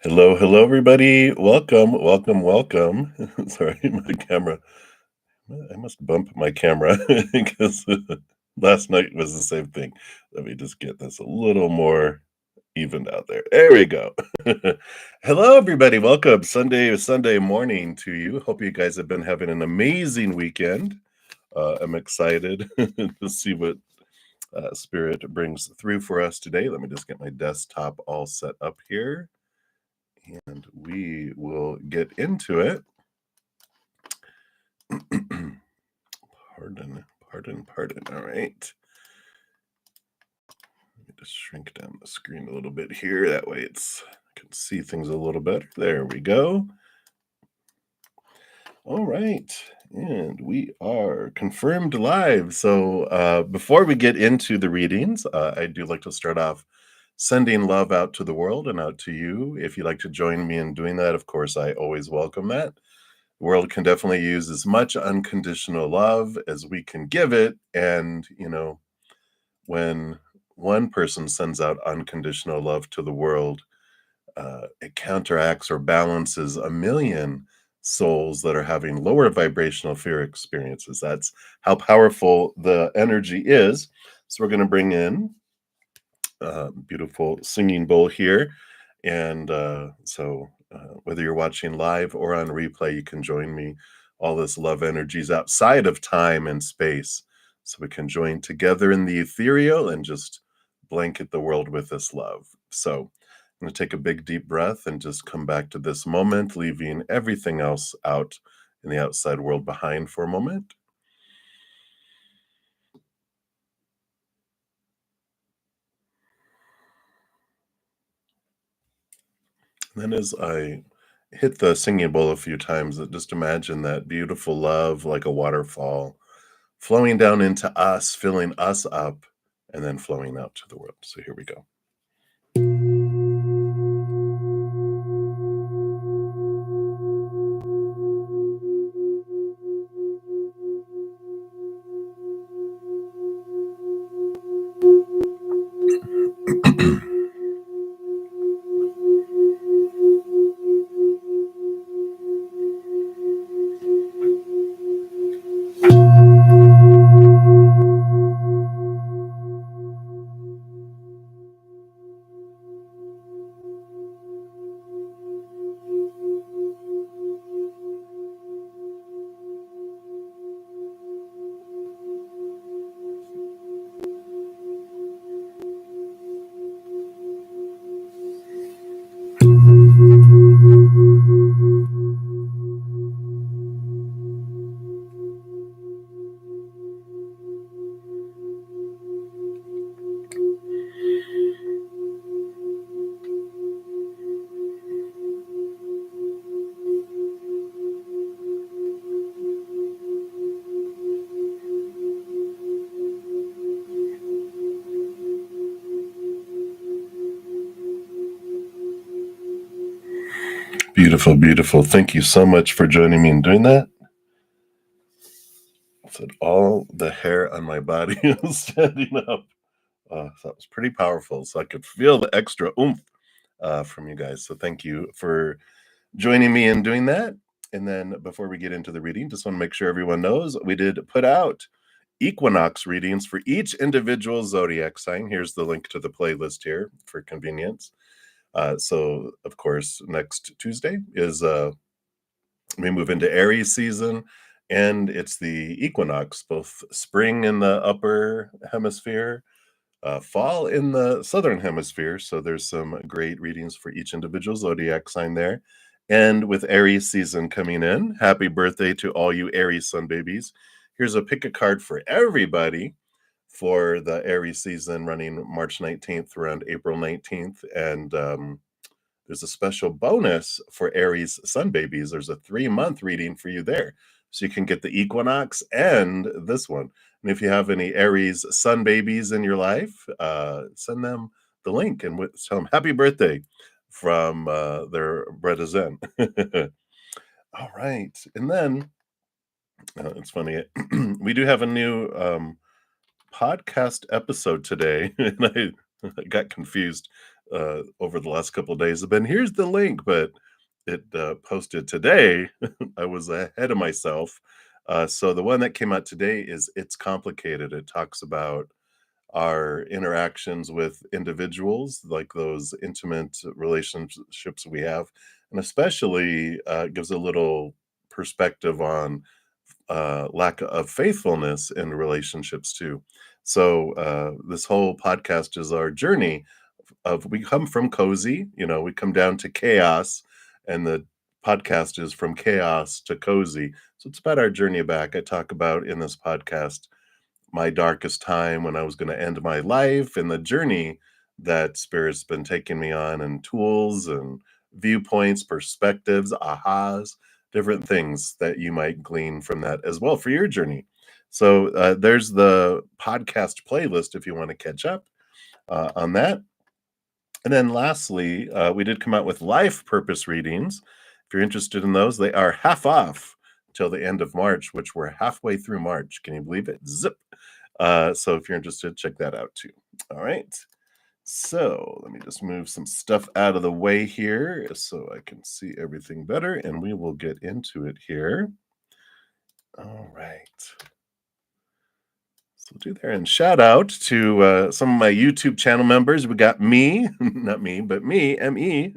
Hello, hello, everybody. Welcome, welcome, welcome. Sorry, my camera. I must bump my camera because last night was the same thing. Let me just get this a little more evened out there. There we go. Hello, everybody. Welcome Sunday morning to you. Hope you guys have been having an amazing weekend. I'm excited to see what Spirit brings through for us today. Let me just get my desktop all set up here and we will get into it. Pardon. All right. Let me just shrink down the screen a little bit here. That way I can see things a little better. There we go. All right. And we are confirmed live. So before we get into the readings, I do like to start off sending love out to the world and out to you. If you'd like to join me in doing that, of course, I always welcome that. The world can definitely use as much unconditional love as we can give it. And, when one person sends out unconditional love to the world, it counteracts or balances a million souls that are having lower vibrational fear experiences. That's how powerful the energy is. So we're going to bring in a beautiful singing bowl here. And whether you're watching live or on replay, you can join me. All this love energy is outside of time and space. So we can join together in the ethereal and just blanket the world with this love. So I'm going to take a big deep breath and just come back to this moment, leaving everything else out in the outside world behind for a moment. And then as I hit the singing bowl a few times, just imagine that beautiful love like a waterfall flowing down into us, filling us up, and then flowing out to the world. So here we go. Beautiful, beautiful. Thank you so much for joining me in doing that. Said all the hair on my body is standing up. That was pretty powerful. So I could feel the extra oomph from you guys. So thank you for joining me in doing that. And then before we get into the reading, just want to make sure everyone knows we did put out equinox readings for each individual zodiac sign. Here's the link to the playlist here for convenience. So, of course, next Tuesday is we move into Aries season, and it's the equinox, both spring in the upper hemisphere, fall in the southern hemisphere. So there's some great readings for each individual zodiac sign there. And with Aries season coming in, happy birthday to all you Aries sun babies. Here's a pick a card for everybody for the Aries season running March 19th around April 19th. And there's a special bonus for Aries sun babies. There's a 3-month reading for you there. So you can get the equinox and this one. And if you have any Aries sun babies in your life, send them the link and tell them happy birthday from their bruddaZEN. All right. And then it's funny. We do have a new podcast episode today. And I got confused. over the last couple of days have been, here's the link, but it posted today. I was ahead of myself. So the one that came out today is It's Complicated. It talks about our interactions with individuals, like those intimate relationships we have, and especially gives a little perspective on lack of faithfulness in relationships too. So this whole podcast is our journey of we come from cozy, we come down to chaos, and the podcast is from chaos to cozy. So it's about our journey back. I talk about in this podcast my darkest time when I was going to end my life and the journey that Spirit's been taking me on, and tools and viewpoints, perspectives, ahas, different things that you might glean from that as well for your journey. So there's the podcast playlist if you want to catch up on that. And then lastly, we did come out with life purpose readings. If you're interested in those, they are half off till the end of March, which we're halfway through March. Can you believe it? Zip. So if you're interested, check that out too. All right. So let me just move some stuff out of the way here so I can see everything better, and we will get into it here. All right. So we'll do there, and shout out to some of my YouTube channel members. We got me, not me, but me, M-E.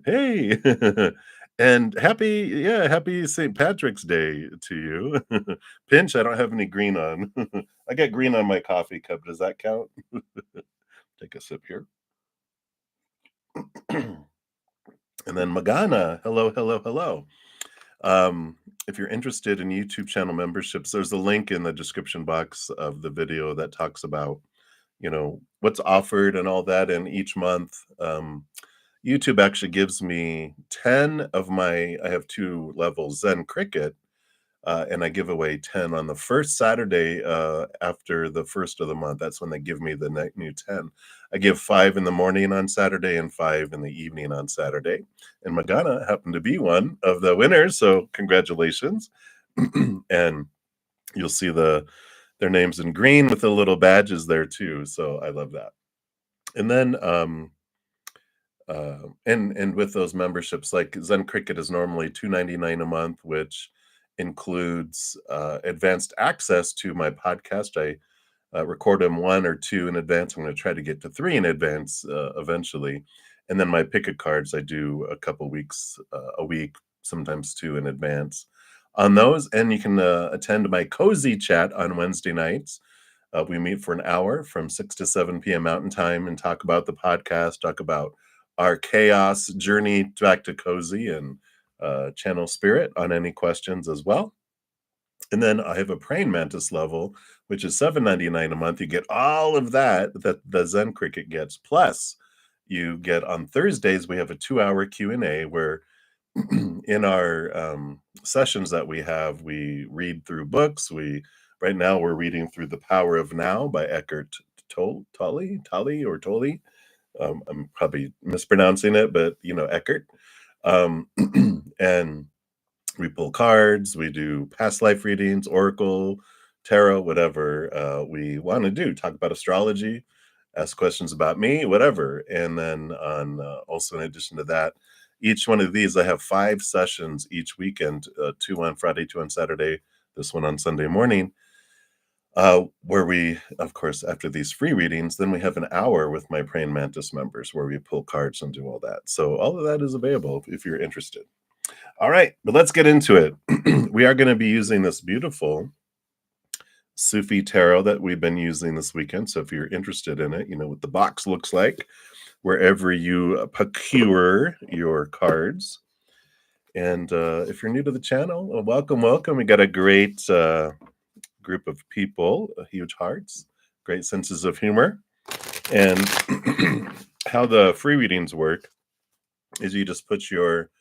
Hey. And happy St. Patrick's Day to you. Pinch, I don't have any green on. I got green on my coffee cup. Does that count? Take a sip here. And then Magana, hello, hello, hello. If you're interested in YouTube channel memberships, there's a link in the description box of the video that talks about, what's offered and all that. And each month, YouTube actually gives me 10 of I have 2 levels, Zen Cricket, and I give away 10 on the first Saturday after the first of the month. That's when they give me the new 10. I give 5 in the morning on Saturday and 5 in the evening on Saturday. And Magana happened to be one of the winners, so congratulations. And you'll see their names in green with the little badges there too. So I love that. And then and with those memberships, like Zen Cricket is normally $2.99 a month, which includes advanced access to my podcast. I record them 1 or 2 in advance. I'm going to try to get to 3 in advance eventually. And then my pick a cards, I do a couple weeks, a week, sometimes 2 in advance on those. And you can attend my cozy chat on Wednesday nights. We meet for an hour from 6 to 7 p.m. Mountain Time and talk about the podcast, talk about our chaos journey back to cozy, and channel spirit on any questions as well. And then I have a praying mantis level, which is $7.99 a month. You get all of that the Zen Cricket gets. Plus, you get on Thursdays, we have a 2-hour Q&A where in our sessions that we have, we read through books. Right now we're reading through The Power of Now by Eckhart Tolle. I'm probably mispronouncing it, but Eckhart. And we pull cards, we do past life readings, oracle, tarot, whatever we want to do. Talk about astrology, ask questions about me, whatever. And then also in addition to that, each one of these, I have 5 sessions each weekend, 2 on Friday, 2 on Saturday, this one on Sunday morning, where we, of course, after these free readings, then we have an hour with my Praying Mantis members where we pull cards and do all that. So all of that is available if you're interested. All right, but let's get into it. We are going to be using this beautiful Sufi tarot that we've been using this weekend. So if you're interested in it, you know what the box looks like wherever you procure your cards. And if you're new to the channel, welcome. We got a great group of people, huge hearts, great senses of humor. And how the free readings work is you just put your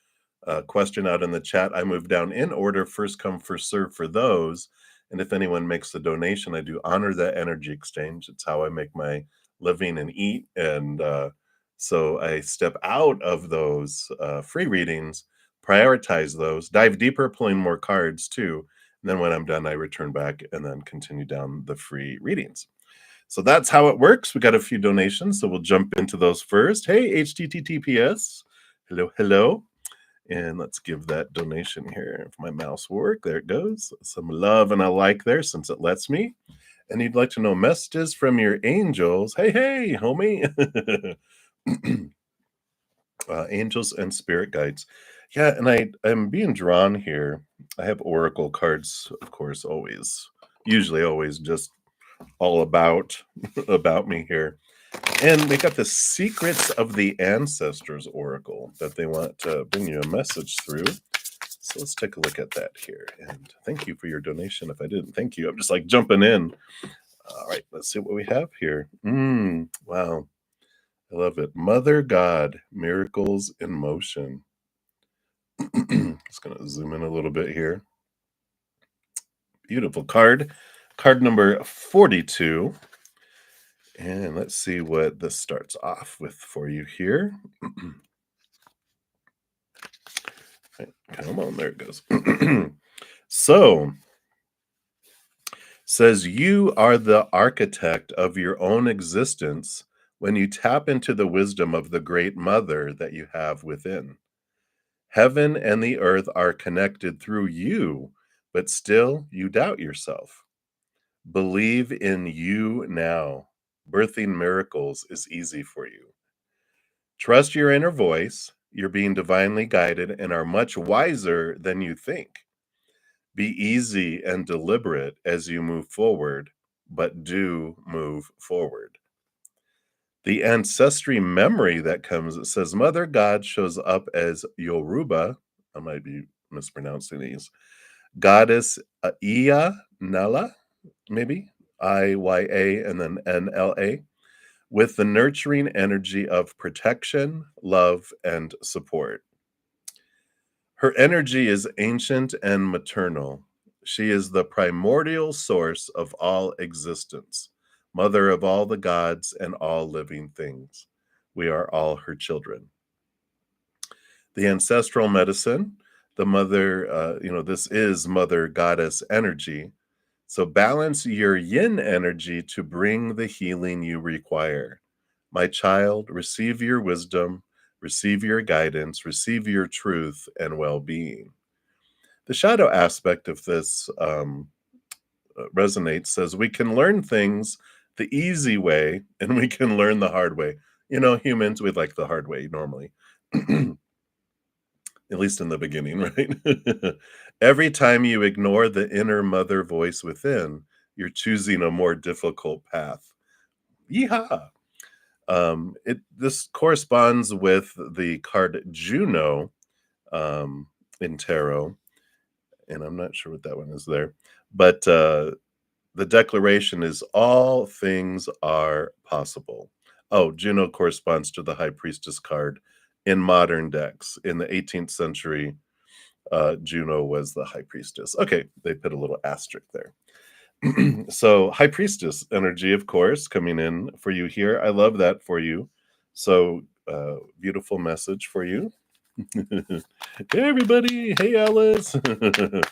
question out in the chat. I move down in order, first come, first serve for those. And if anyone makes a donation, I do honor that energy exchange. It's how I make my living and eat. And so I step out of those free readings, prioritize those, dive deeper, pulling more cards too. And then when I'm done, I return back and then continue down the free readings. So that's how it works. We got a few donations, so we'll jump into those first. Hey, HTTPS. Hello, hello. And let's give that donation here. If my mouse will work, there it goes. Some love and a like there since it lets me. And you'd like to know messages from your angels. Hey, hey, homie. Angels and spirit guides. Yeah, and I'm being drawn here. I have oracle cards, of course, usually always just all about about me here. And they got the Secrets of the Ancestors Oracle that they want to bring you a message through. So let's take a look at that here. And thank you for your donation. If I didn't thank you, I'm just like jumping in. All right, let's see what we have here. Wow. I love it. Mother God, miracles in motion. Just going to zoom in a little bit here. Beautiful card. Card number 42. And let's see what this starts off with for you here. Right, come on, there it goes. So, says you are the architect of your own existence when you tap into the wisdom of the great mother that you have within. Heaven and the earth are connected through you, but still you doubt yourself. Believe in you now. Birthing miracles is easy for you. Trust your inner voice. You're being divinely guided and are much wiser than you think. Be easy and deliberate as you move forward, but do move forward. The ancestry memory that comes, it says Mother God shows up as Yoruba. I might be mispronouncing these. Goddess Iya Nala, maybe Iya and then Nla, with the nurturing energy of protection, love, and support. Her energy is ancient and maternal. She is the primordial source of all existence, mother of all the gods and all living things. We are all her children. The ancestral medicine, the mother, this is mother goddess energy. So balance your yin energy to bring the healing you require. My child, receive your wisdom, receive your guidance, receive your truth and well-being. The shadow aspect of this resonates, says we can learn things the easy way and we can learn the hard way. Humans, we like the hard way normally. At least in the beginning, right? Every time you ignore the inner mother voice within, you're choosing a more difficult path. Yeehaw! This corresponds with the card Juno in tarot, and I'm not sure what that one is there, but the declaration is all things are possible. Oh, Juno corresponds to the High Priestess card in modern decks. In the 18th century, Juno was the High Priestess. Okay, they put a little asterisk there. So High Priestess energy, of course, coming in for you here. I love that for you. So beautiful message for you. Hey, everybody. Hey, Alice. And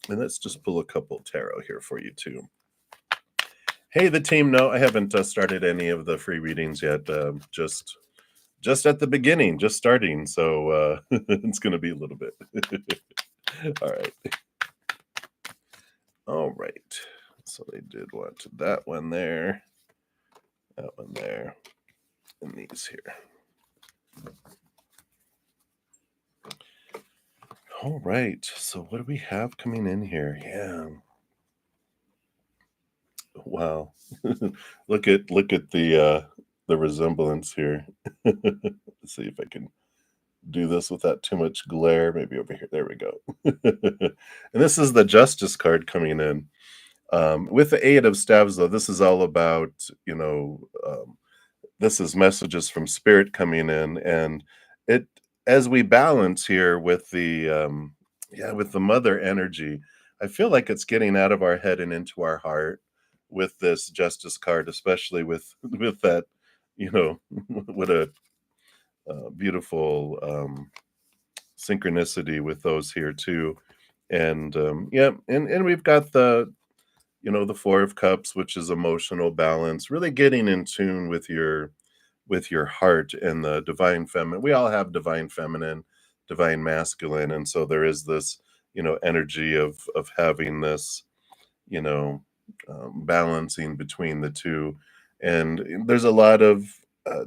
let's just pull a couple tarot here for you, too. Hey, the team. No, I haven't started any of the free readings yet. Just at the beginning, just starting. So it's going to be a little bit. All right. All right. So they did want that one there, and these here. All right. So what do we have coming in here? Yeah. Wow. Look at the resemblance here. Let's see if I can do this without too much glare. Maybe over here. There we go. And this is the Justice card coming in. With the Eight of Staves, though, this is all about, this is messages from Spirit coming in, and it as we balance here with the mother energy, I feel like it's getting out of our head and into our heart with this Justice card, especially with that, what a beautiful synchronicity with those here too. And yeah, and we've got the Four of Cups, which is emotional balance, really getting in tune with your heart and the divine feminine. We all have divine feminine, divine masculine, and so there is this, energy of having this, you know, balancing between the two. And there's a lot of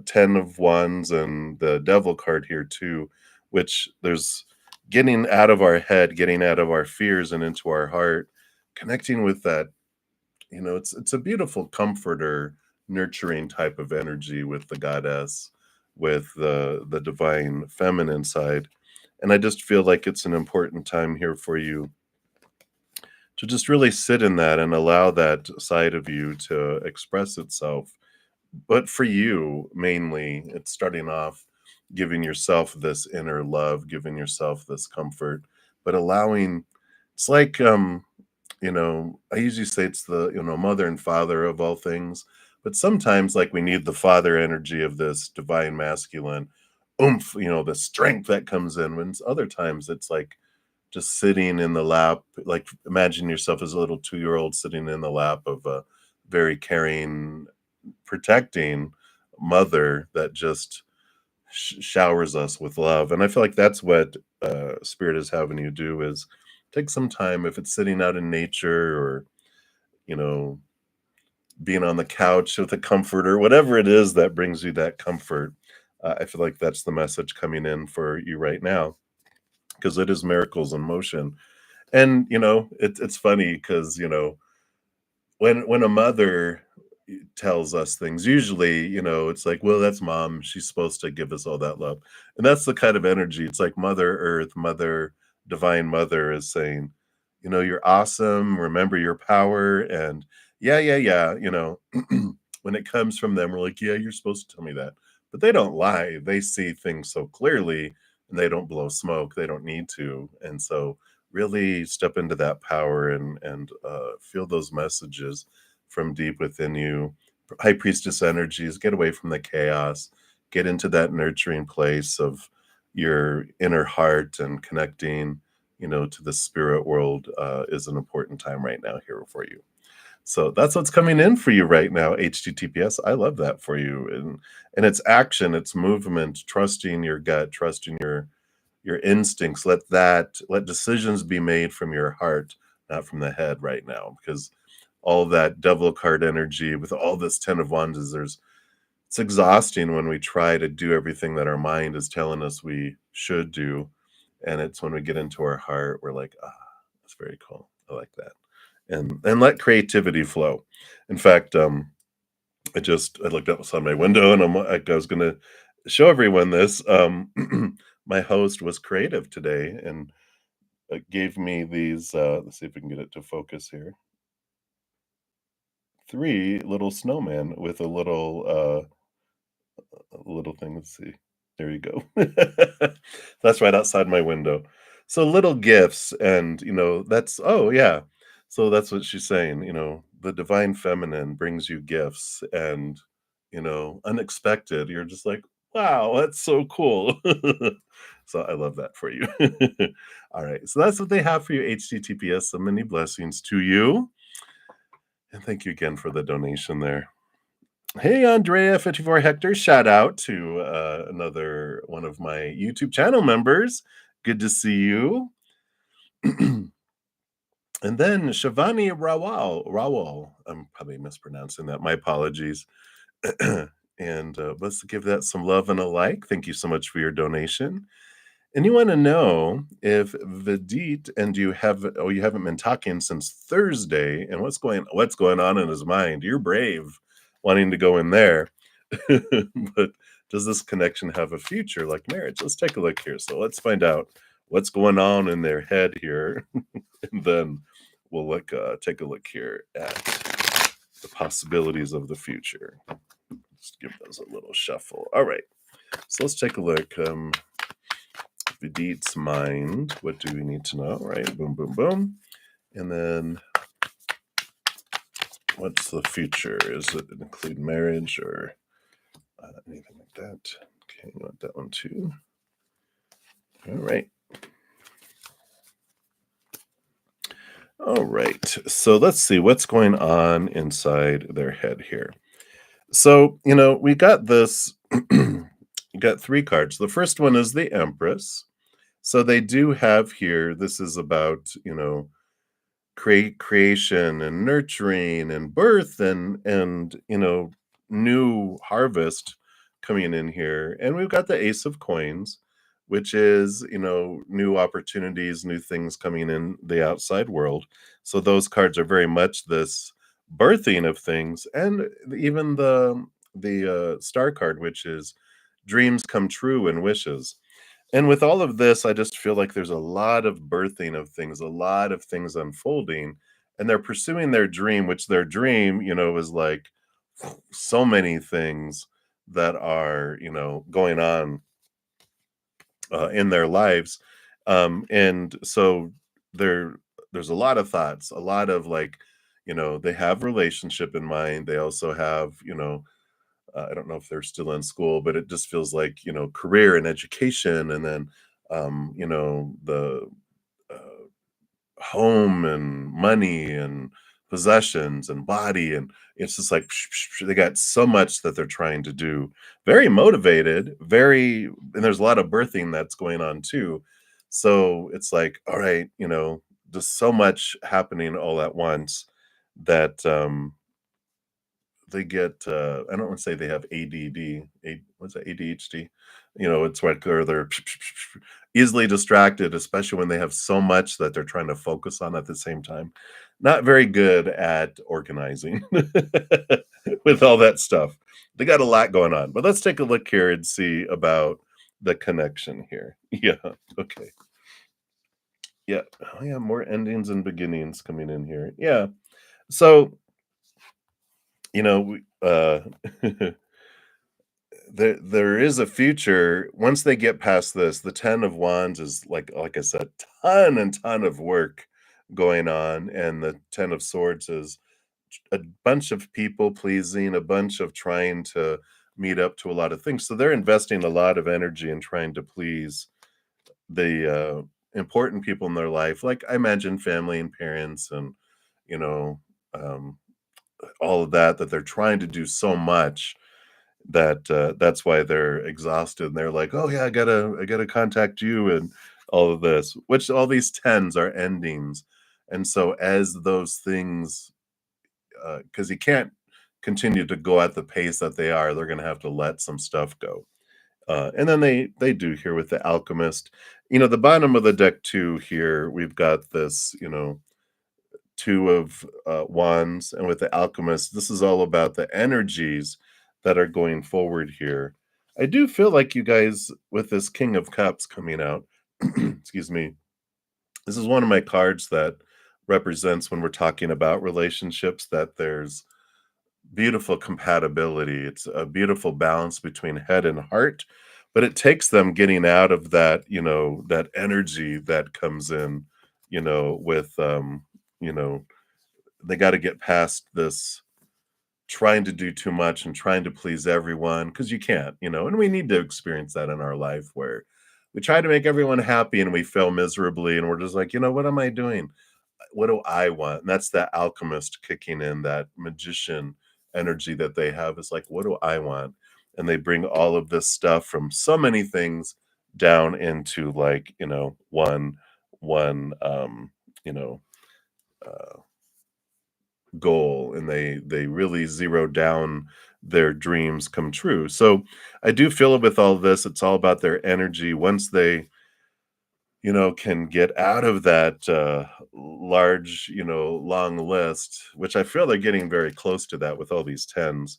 Ten of Wands and the Devil card here too, which there's getting out of our head, getting out of our fears and into our heart, connecting with that. It's a beautiful comforter, nurturing type of energy with the goddess, with the divine feminine side. And I just feel like it's an important time here for you to just really sit in that and allow that side of you to express itself. But for you, mainly, it's starting off giving yourself this inner love, giving yourself this comfort, but allowing it's like I usually say it's the, mother and father of all things, but sometimes like we need the father energy of this divine masculine oomph, the strength that comes in. When other times it's like just sitting in the lap, like imagine yourself as a little 2-year-old sitting in the lap of a very caring, protecting mother that just showers us with love. And I feel like that's what spirit is having you do is take some time, if it's sitting out in nature or you know being on the couch with a comforter, whatever it is that brings you that comfort. I feel like that's the message coming in for you right now, because it is miracles in motion. And it's funny because when a mother tells us things, usually, it's like, well, that's mom. She's supposed to give us all that love. And that's the kind of energy. It's like Mother Earth, Mother, Divine Mother is saying, you're awesome. Remember your power. And yeah, yeah, yeah. When it comes from them, we're like, yeah, you're supposed to tell me that. But they don't lie. They see things so clearly and they don't blow smoke. They don't need to. And so really step into that power and feel those messages from deep within you. High priestess energies, get away from the chaos, get into that nurturing place of your inner heart and connecting, to the spirit world is an important time right now here for you. So that's what's coming in for you right now. HTTPS. I love that for you. And it's action, it's movement, trusting your gut, trusting your instincts. Let decisions be made from your heart, not from the head right now, because all that devil card energy with all this Ten of Wands it's exhausting when we try to do everything that our mind is telling us we should do. And it's when we get into our heart, we're like, that's very cool. I like that. And let creativity flow. In fact, I looked outside my window and I was gonna show everyone this. My host was creative today and gave me these. Let's see if we can get it to focus here. 3 little snowman with a little thing. Let's see. There you go. That's right outside my window. So little gifts, and that's oh yeah. So that's what she's saying. The divine feminine brings you gifts, and unexpected. You're just like, wow, that's so cool. So I love that for you. All right, so that's what they have for you. HTTPS. So many blessings to you, and thank you again for the donation there. Hey, Andrea 54 Hector, shout out to another one of my YouTube channel members. Good to see you. And then Shivani Rawal, I'm probably mispronouncing that. My apologies. And let's give that some love and a like. Thank you so much for your donation. And you want to know if Vidit and you haven't been talking since Thursday, and what's going on in his mind? You're brave wanting to go in there. But does this connection have a future like marriage? Let's take a look here. So let's find out what's going on in their head here. And then we'll take a look here at the possibilities of the future. Let's give those a little shuffle. All right. So let's take a look. Vidit's mind. What do we need to know? Right. Boom, boom, boom. And then what's the future? Is it include marriage or anything like that? Okay, you want that one too. All right. All right. So let's see what's going on inside their head here. So, we got this. You got three cards. The first one is the Empress. So they do have here, this is about, creation and nurturing and birth and new harvest coming in here. And we've got the Ace of Coins, which is new opportunities, new things coming in the outside world. So those cards are very much this birthing of things. And even the star card, which is dreams come true and wishes. And with all of this, I just feel like there's a lot of birthing of things, a lot of things unfolding, and they're pursuing their dream, which their dream, is like so many things that are, going on in their lives. And so there, there's a lot of thoughts, a lot of like, they have relationship in mind. They also have, I don't know if they're still in school, but it just feels like, career and education, and then, the uh, home and money and possessions and body. And it's just like they got so much that they're trying to do. Very motivated, and there's a lot of birthing that's going on too. So it's like, all right, just so much happening all at once that they get, I don't wanna say they have ADD, what's that, ADHD? It's like they're easily distracted, especially when they have so much that they're trying to focus on at the same time. Not very good at organizing with all that stuff. They got a lot going on, but let's take a look here and see about the connection here. Yeah, okay. Yeah. Oh, yeah, more endings and beginnings coming in here. Yeah. So, we, there is a future once they get past this. The 10 of Wands is like I said, ton and ton of work going on, and the 10 of Swords is a bunch of people pleasing, a bunch of trying to meet up to a lot of things. So they're investing a lot of energy in trying to please the important people in their life, like I imagine family and parents and you know um, all of that. That they're trying to do so much that, that's why they're exhausted, and they're like, "Oh, yeah, I gotta contact you," and all of this, which all these 10s are endings, and so as those things, because you can't continue to go at the pace that they are, they're gonna have to let some stuff go, and then they do here with the Alchemist. The bottom of the deck too here, we've got this, two of wands, and with the alchemist, this is all about the energies that are going forward here. I do feel like you guys, with this king of cups coming out, excuse me, this is one of my cards that represents when we're talking about relationships, that there's beautiful compatibility. It's a beautiful balance between head and heart, but it takes them getting out of that, that energy that comes in, with you know they got to get past this trying to do too much and trying to please everyone, because you can't, and we need to experience that in our life where we try to make everyone happy and we fail miserably, and we're just like, what am I doing? What do I want? And that's that alchemist kicking in, that magician energy that they have, is like, what do I want? And they bring all of this stuff from so many things down into like, one you know uh goal, and they really zero down their dreams come true. So I do feel it with all this, it's all about their energy. Once they, can get out of that large, long list, which I feel they're getting very close to that with all these tens.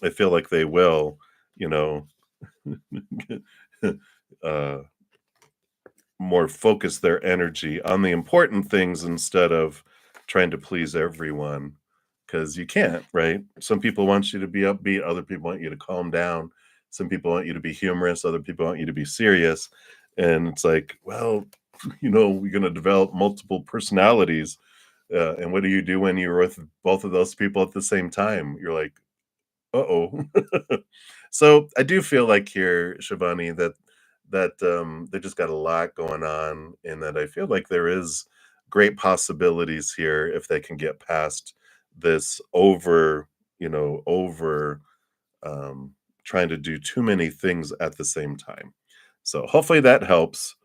I feel like they will, you know, uh, more focus their energy on the important things instead of trying to please everyone, because you can't, right? Some people want you to be upbeat, other people want you to calm down, some people want you to be humorous, other people want you to be serious. And it's like, well, we're going to develop multiple personalities. And what do you do when you're with both of those people at the same time? You're like, uh-oh. So I do feel like here, Shivani, that they just got a lot going on, and that I feel like there is great possibilities here if they can get past this over, over um, trying to do too many things at the same time. So hopefully that helps.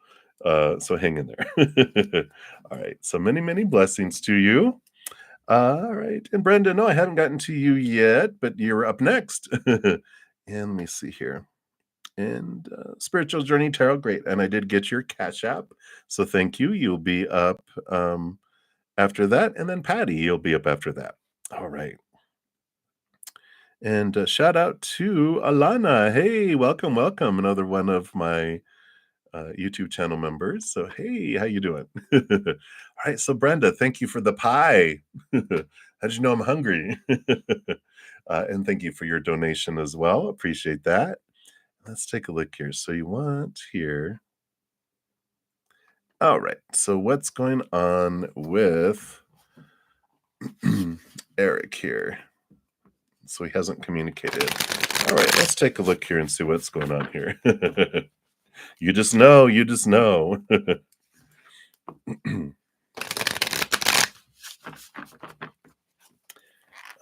So hang in there. All right. So many, many blessings to you. All right. And Brenda, no, I haven't gotten to you yet, but you're up next. And let me see here. And Spiritual Journey Tarot, great. And I did get your Cash App. So thank you. You'll be up after that. And then Patty, you'll be up after that. All right. And shout out to Alana. Hey, welcome, welcome. Another one of my YouTube channel members. So, hey, how you doing? All right. So, Brenda, thank you for the pie. How'd you know I'm hungry? And thank you for your donation as well. Appreciate that. Let's take a look here. So, you want here. All right. So, what's going on with Eric here? So, he hasn't communicated. All right. Let's take a look here and see what's going on here. You just know. You just know.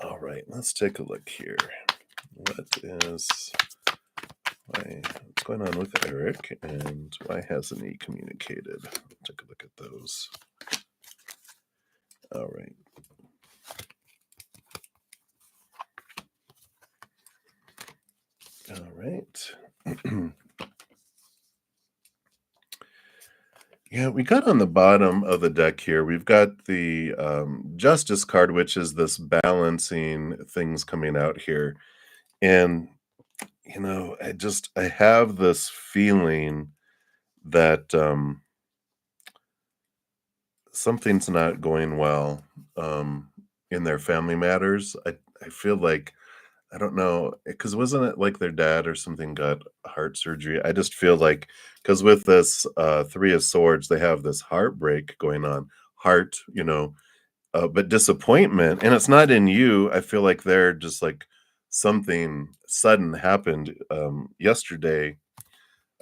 All right, let's take a look here. What's going on with Eric, and why hasn't he communicated? Take a look at those. All right. All right. Yeah, we got on the bottom of the deck here, we've got the Justice card, which is this balancing things coming out here. And, I have this feeling that something's not going well in their family matters. I feel like, I don't know, because wasn't it like their dad or something got heart surgery? I just feel like, because with this Three of Swords, they have this heartbreak going on, heart, but disappointment, and it's not in you. I feel like they're just like something sudden happened yesterday.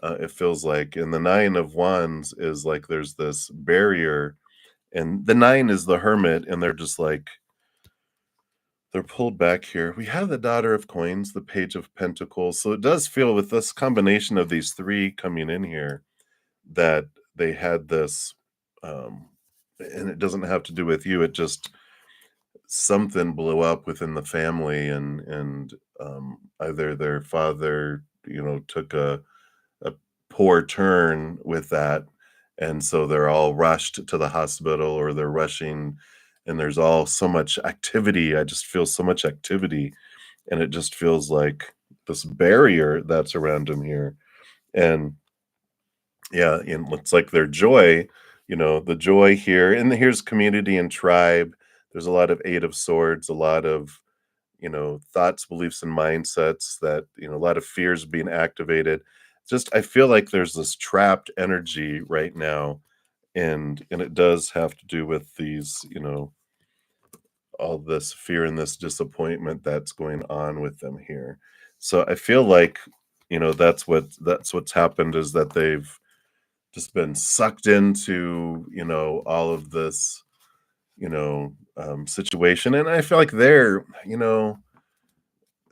It feels like, and the Nine of Wands is like there's this barrier, and the nine is the Hermit, and they're just like they're pulled back here. We have the Daughter of Coins, the Page of Pentacles. So it does feel with this combination of these three coming in here that they had this, and it doesn't have to do with you. It just something blew up within the family, and either their father, took a poor turn with that, and so they're all rushed to the hospital, or they're rushing, and there's all so much activity. I just feel so much activity, and it just feels like this barrier that's around them here. And yeah, and it's like their joy, the joy here, and here's community and tribe. There's a lot of Eight of Swords, a lot of thoughts, beliefs, and mindsets that, a lot of fears being activated. Just, I feel like there's this trapped energy right now, and it does have to do with these, all this fear and this disappointment that's going on with them here. So I feel like, that's what's happened, is that they've just been sucked into, all of this, situation. And I feel like they're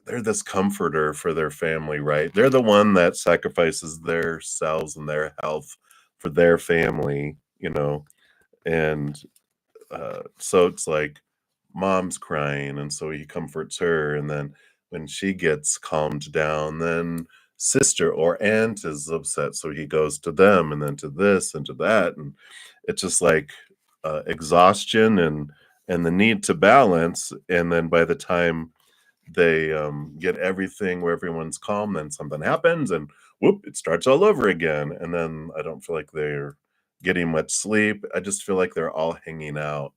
this comforter for their family, right? They're the one that sacrifices their selves and their health for their family, and so it's like mom's crying, and so he comforts her, and then when she gets calmed down, then sister or aunt is upset, so he goes to them, and then to this and to that, and it's just like exhaustion and the need to balance. And then by the time they get everything where everyone's calm, then something happens, and whoop, it starts all over again. And then I don't feel like they're getting much sleep. I just feel like they're all hanging out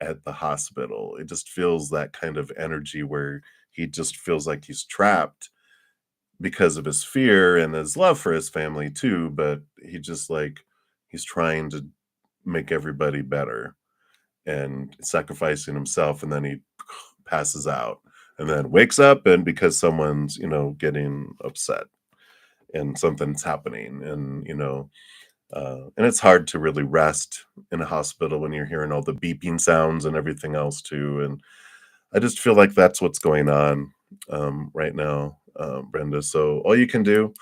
at the hospital. It just feels that kind of energy where he just feels like he's trapped because of his fear and his love for his family too, but he just like he's trying to make everybody better and sacrificing himself, and then he passes out and then wakes up, and because someone's getting upset and something's happening, and And it's hard to really rest in a hospital when you're hearing all the beeping sounds and everything else too. And I just feel like that's what's going on right now, Brenda. So all you can do,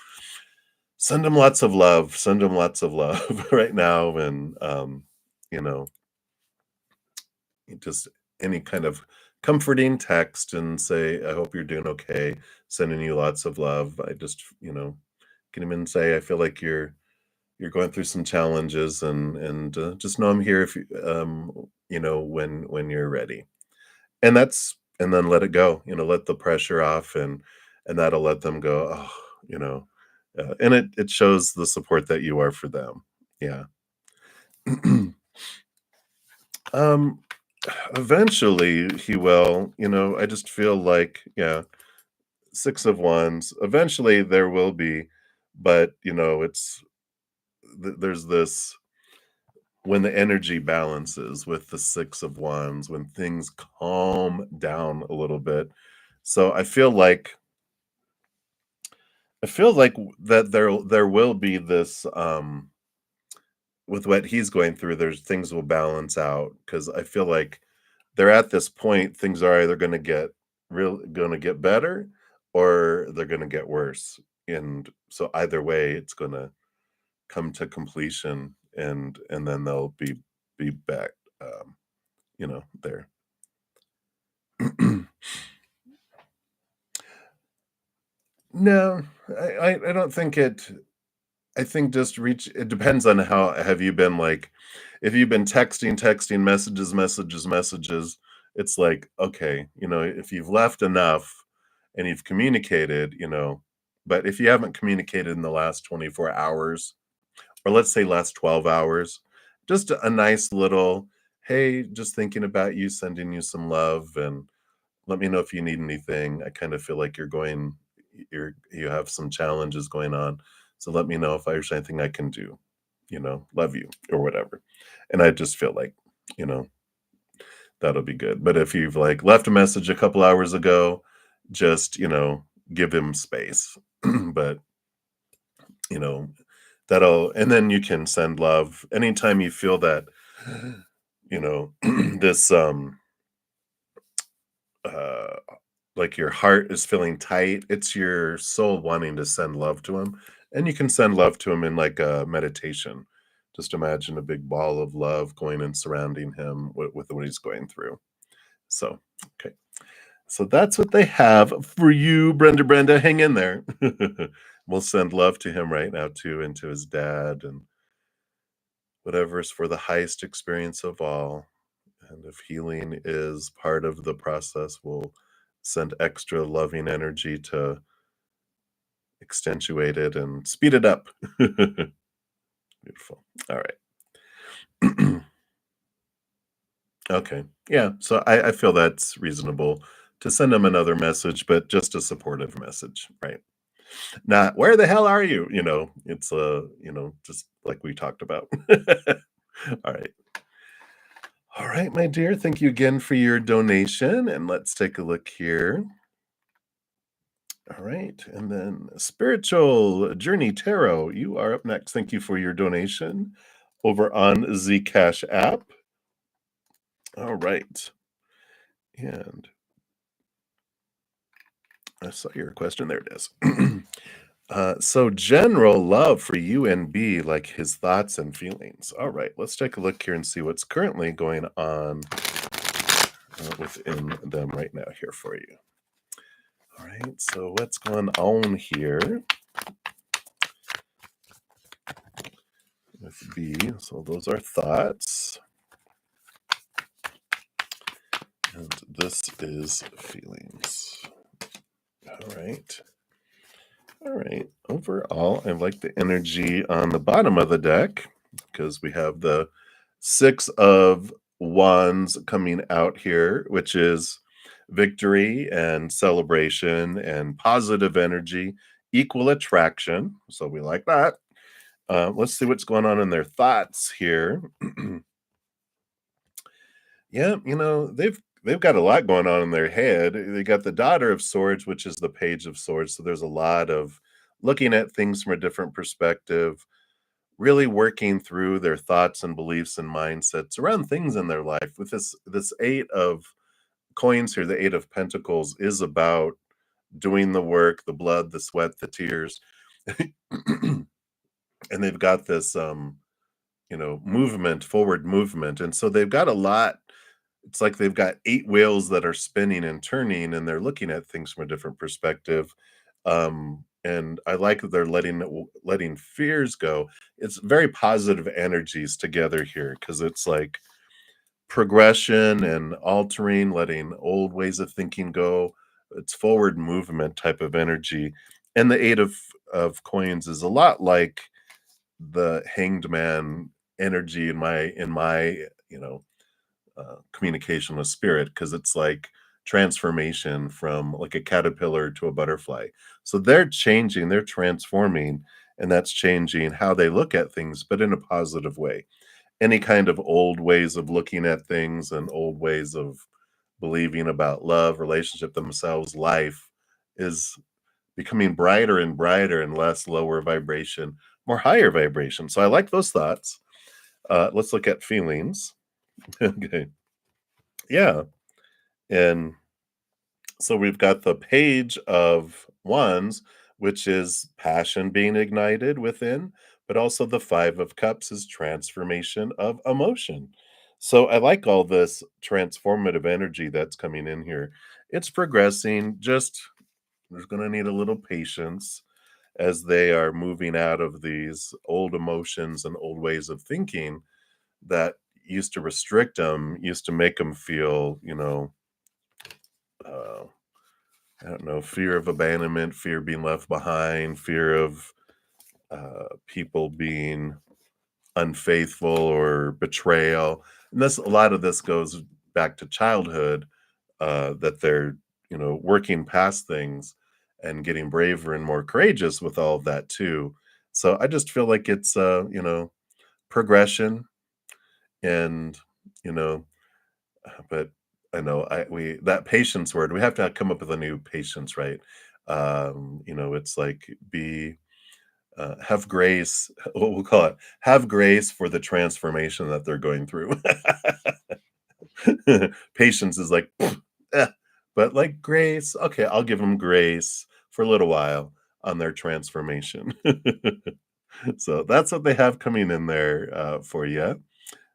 send them lots of love. Send them lots of love right now, and you know, just any kind of comforting text and say, "I hope you're doing okay." Sending you lots of love. I just, can even say, "I feel like you're going through some challenges, and just know I'm here if you, when you're ready." And then let it go, let the pressure off, and that'll let them go, "Oh," and it shows the support that you are for them. Yeah. Um, eventually he will, I just feel like, yeah, 6 of wands, eventually there will be, but, it's there's this, when the energy balances with the 6 of wands, when things calm down a little bit. So I feel like that there will be this, with what he's going through, there's things will balance out, because I feel like they're at this point, things are either gonna get better, or they're gonna get worse, and so either way, it's gonna come to completion, and then they'll be back, there. No, I don't think I think just reach it depends on how have you been, like, if you've been texting, messages, it's like, okay, if you've left enough and you've communicated, but if you haven't communicated in the last 24 hours, or let's say last 12 hours, just a nice little, "Hey, just thinking about you, sending you some love, and let me know if you need anything. I kind of feel like you have some challenges going on. So let me know if there's anything I can do. Love you," or whatever. And I just feel like, you know, that'll be good. But if you've like left a message a couple hours ago, just, give him space. But, you know, and then you can send love anytime you feel that, this, uh, like your heart is feeling tight, it's your soul wanting to send love to him, and you can send love to him in like a meditation. Just imagine a big ball of love going and surrounding him with what he's going through. So, okay. So that's what they have for you, Brenda. Brenda, hang in there. We'll send love to him right now too, and to his dad, and whatever is for the highest experience of all. And if healing is part of the process, we'll send extra loving energy to accentuate it and speed it up. Beautiful. All right. Okay. Yeah. So I feel that's reasonable to send them another message, but just a supportive message, right? Not "Where the hell are you?" It's just like we talked about. All right. All right, my dear. Thank you again for your donation. And let's take a look here. All right. And then Spiritual Journey Tarot, you are up next. Thank you for your donation over on the Cash app. All right. And I saw your question. There it is. So general love for you and B, like his thoughts and feelings. All right. Let's take a look here and see what's currently going on within them right now here for you. All right. So what's going on here with B? So those are thoughts. And this is feelings. All right. All right. Overall, I like the energy on the bottom of the deck because we have the 6 of wands coming out here, which is victory and celebration and positive energy, equal attraction. So we like that. Let's see what's going on in their thoughts here. Yeah, they've got a lot going on in their head. They got the Daughter of Swords, which is the Page of Swords. So there's a lot of looking at things from a different perspective. really working through their thoughts and beliefs and mindsets around things in their life. With this eight of coins here, the eight of pentacles is about doing the work, the blood, the sweat, the tears. And they've got this movement, forward movement. And so they've got a lot. It's like they've got eight wheels that are spinning and turning, and they're looking at things from a different perspective. And I like that they're letting fears go. It's very positive energies together here because it's like progression and altering, letting old ways of thinking go. It's forward movement type of energy. And the eight of coins is a lot like the hanged man energy in my communication with spirit, because it's like transformation from like a caterpillar to a butterfly. So they're changing, they're transforming, and that's changing how they look at things, but in a positive way. Any kind of old ways of looking at things and old ways of believing about love, relationship, themselves, life is becoming brighter and brighter and less lower vibration, more higher vibration. So I like those thoughts. Let's look at feelings. Okay. Yeah. And so we've got the page of wands, which is passion being ignited within, but also the five of cups is transformation of emotion. So I like all this transformative energy that's coming in here. It's progressing, just there's going to need a little patience as they are moving out of these old emotions and old ways of thinking that used to restrict them, used to make them feel, uh, I don't know, fear of abandonment, fear of being left behind, fear of people being unfaithful or betrayal. And this, a lot of this goes back to childhood, that they're, working past things and getting braver and more courageous with all of that too. So I just feel like it's, progression and, you know, but I know we that patience word, we have to come up with a new patience, right? It's like have grace. What we'll call it, have grace for the transformation that they're going through. Patience is like, eh, but like grace, okay, I'll give them grace for a little while on their transformation. So that's what they have coming in there for you.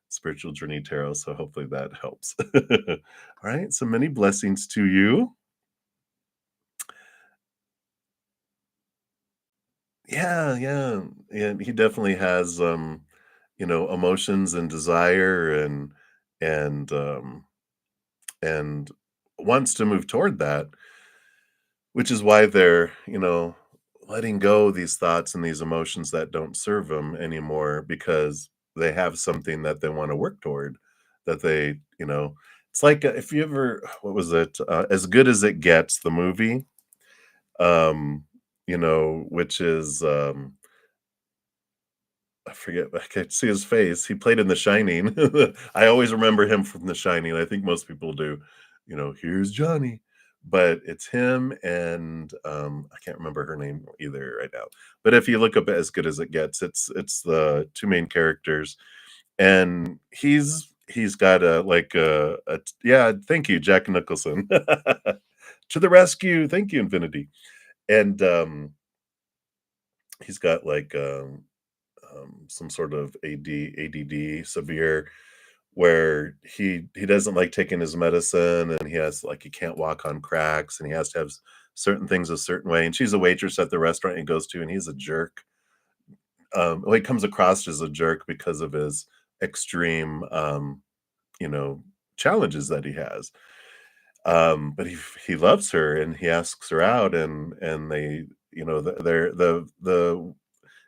Spiritual Journey Tarot. So hopefully that helps. All right. So many blessings to you. Yeah, yeah. And he definitely has emotions and desire and and wants to move toward that, which is why they're, letting go these thoughts and these emotions that don't serve them anymore, because they have something that they want to work toward, that it's like, if you ever, what was it? As Good as It Gets, the movie, which is, I forget, I can't see his face. He played in The Shining. I always remember him from The Shining. I think most people do. Here's Johnny. But it's him and I can't remember her name either right now. But if you look up As Good as It Gets, it's the two main characters, and he's got yeah, thank you, Jack Nicholson. To the rescue. Thank you, Infinity. And he's got like some sort of ADD, severe, where he doesn't like taking his medicine, and he has like he can't walk on cracks, and he has to have certain things a certain way. And she's a waitress at the restaurant he goes to, and he's a jerk. Well, he comes across as a jerk because of his extreme, you know, challenges that he has. But he loves her, and he asks her out, and they, they're the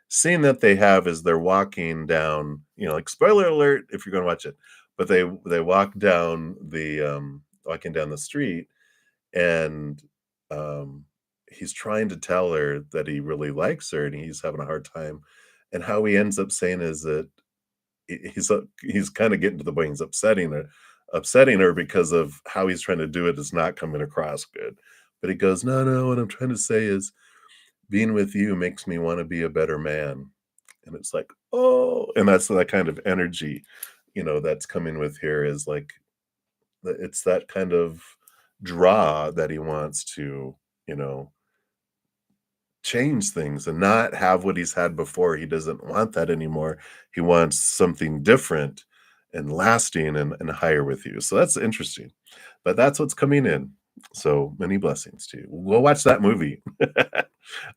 scene that they have is they're walking down, like spoiler alert if you're going to watch it, but they walk down the walking down the street, and um he's trying to tell her that he really likes her, and he's having a hard time. And how he ends up saying is that he's kind of getting to the point he's upsetting her because of how he's trying to do it is not coming across good. But he goes, no, what I'm trying to say is being with you makes me want to be a better man. And it's like, oh, and that's that kind of energy, that's coming with here is like it's that kind of draw that he wants to, you know, change things and not have what he's had before. He doesn't want that anymore. He wants something different and lasting and higher with you. So that's interesting. But that's what's coming in. So many blessings to you. Go watch that movie.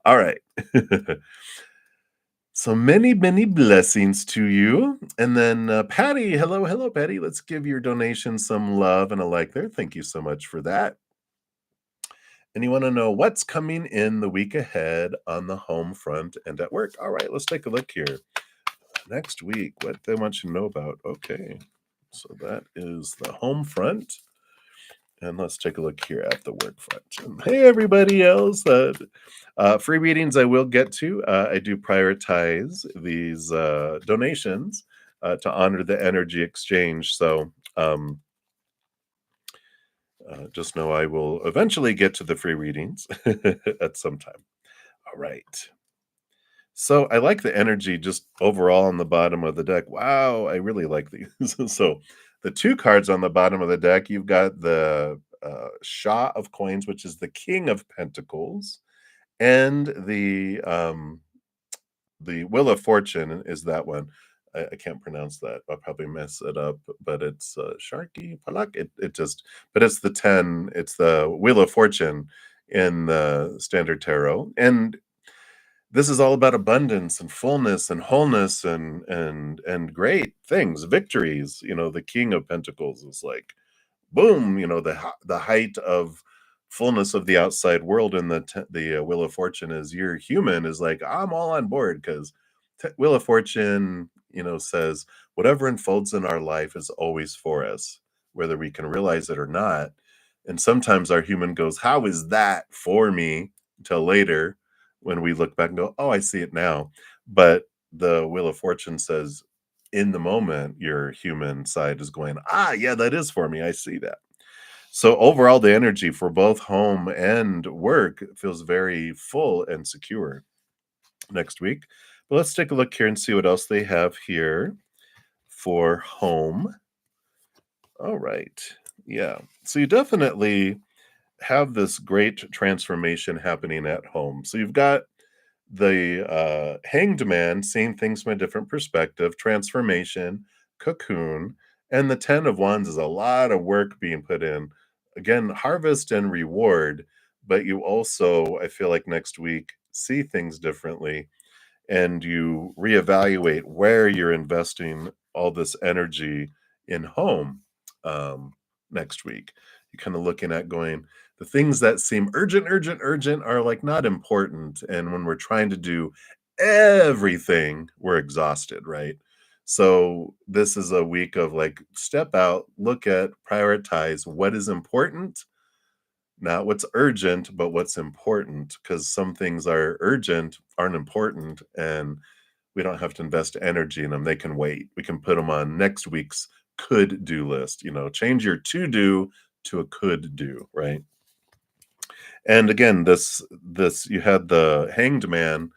All right. So many, many blessings to you. And then Patty, hello, hello, Patty. Let's give your donation some love and a like there. Thank you so much for that. And you want to know what's coming in the week ahead on the home front and at work. All right, let's take a look here. Next week, what they want you to know about. Okay, so that is the home front. And let's take a look here at the work front. And hey, everybody else. Free readings I will get to. I do prioritize these donations to honor the energy exchange. So just know I will eventually get to the free readings at some time. All right. So I like the energy just overall on the bottom of the deck. Wow, I really like these. So the two cards on the bottom of the deck, you've got the Shah of Coins, which is the King of Pentacles, and the Wheel of Fortune is that one. I can't pronounce that. I'll probably mess it up, but it's Sharky Palak. It just, but it's the 10. It's the Wheel of Fortune in the Standard Tarot, and this is all about abundance and fullness and wholeness and great things, victories. The King of Pentacles is like, boom, the height of fullness of the outside world, and the Wheel of Fortune is you're human is like, I'm all on board because Wheel of Fortune, says whatever unfolds in our life is always for us, whether we can realize it or not. And sometimes our human goes, how is that for me? Until later when we look back and go, oh, I see it now. But the Wheel of Fortune says, in the moment, your human side is going, yeah, that is for me. I see that. So overall, the energy for both home and work feels very full and secure next week. But let's take a look here and see what else they have here for home. All right. Yeah. So you definitely have this great transformation happening at home. So you've got the Hanged Man, seeing things from a different perspective, transformation, cocoon, and the 10 of Wands is a lot of work being put in. Again, harvest and reward, but you also, I feel like next week, see things differently and you reevaluate where you're investing all this energy in home next week. You're kind of looking at going, the things that seem urgent, urgent, urgent are like not important. And when we're trying to do everything, we're exhausted, right? So this is a week of like step out, look at, prioritize what is important, not what's urgent, but what's important, because some things are urgent, aren't important, and we don't have to invest energy in them. They can wait. We can put them on next week's could do list. Change your to do to a could do, right? And again, this you had the Hanged Man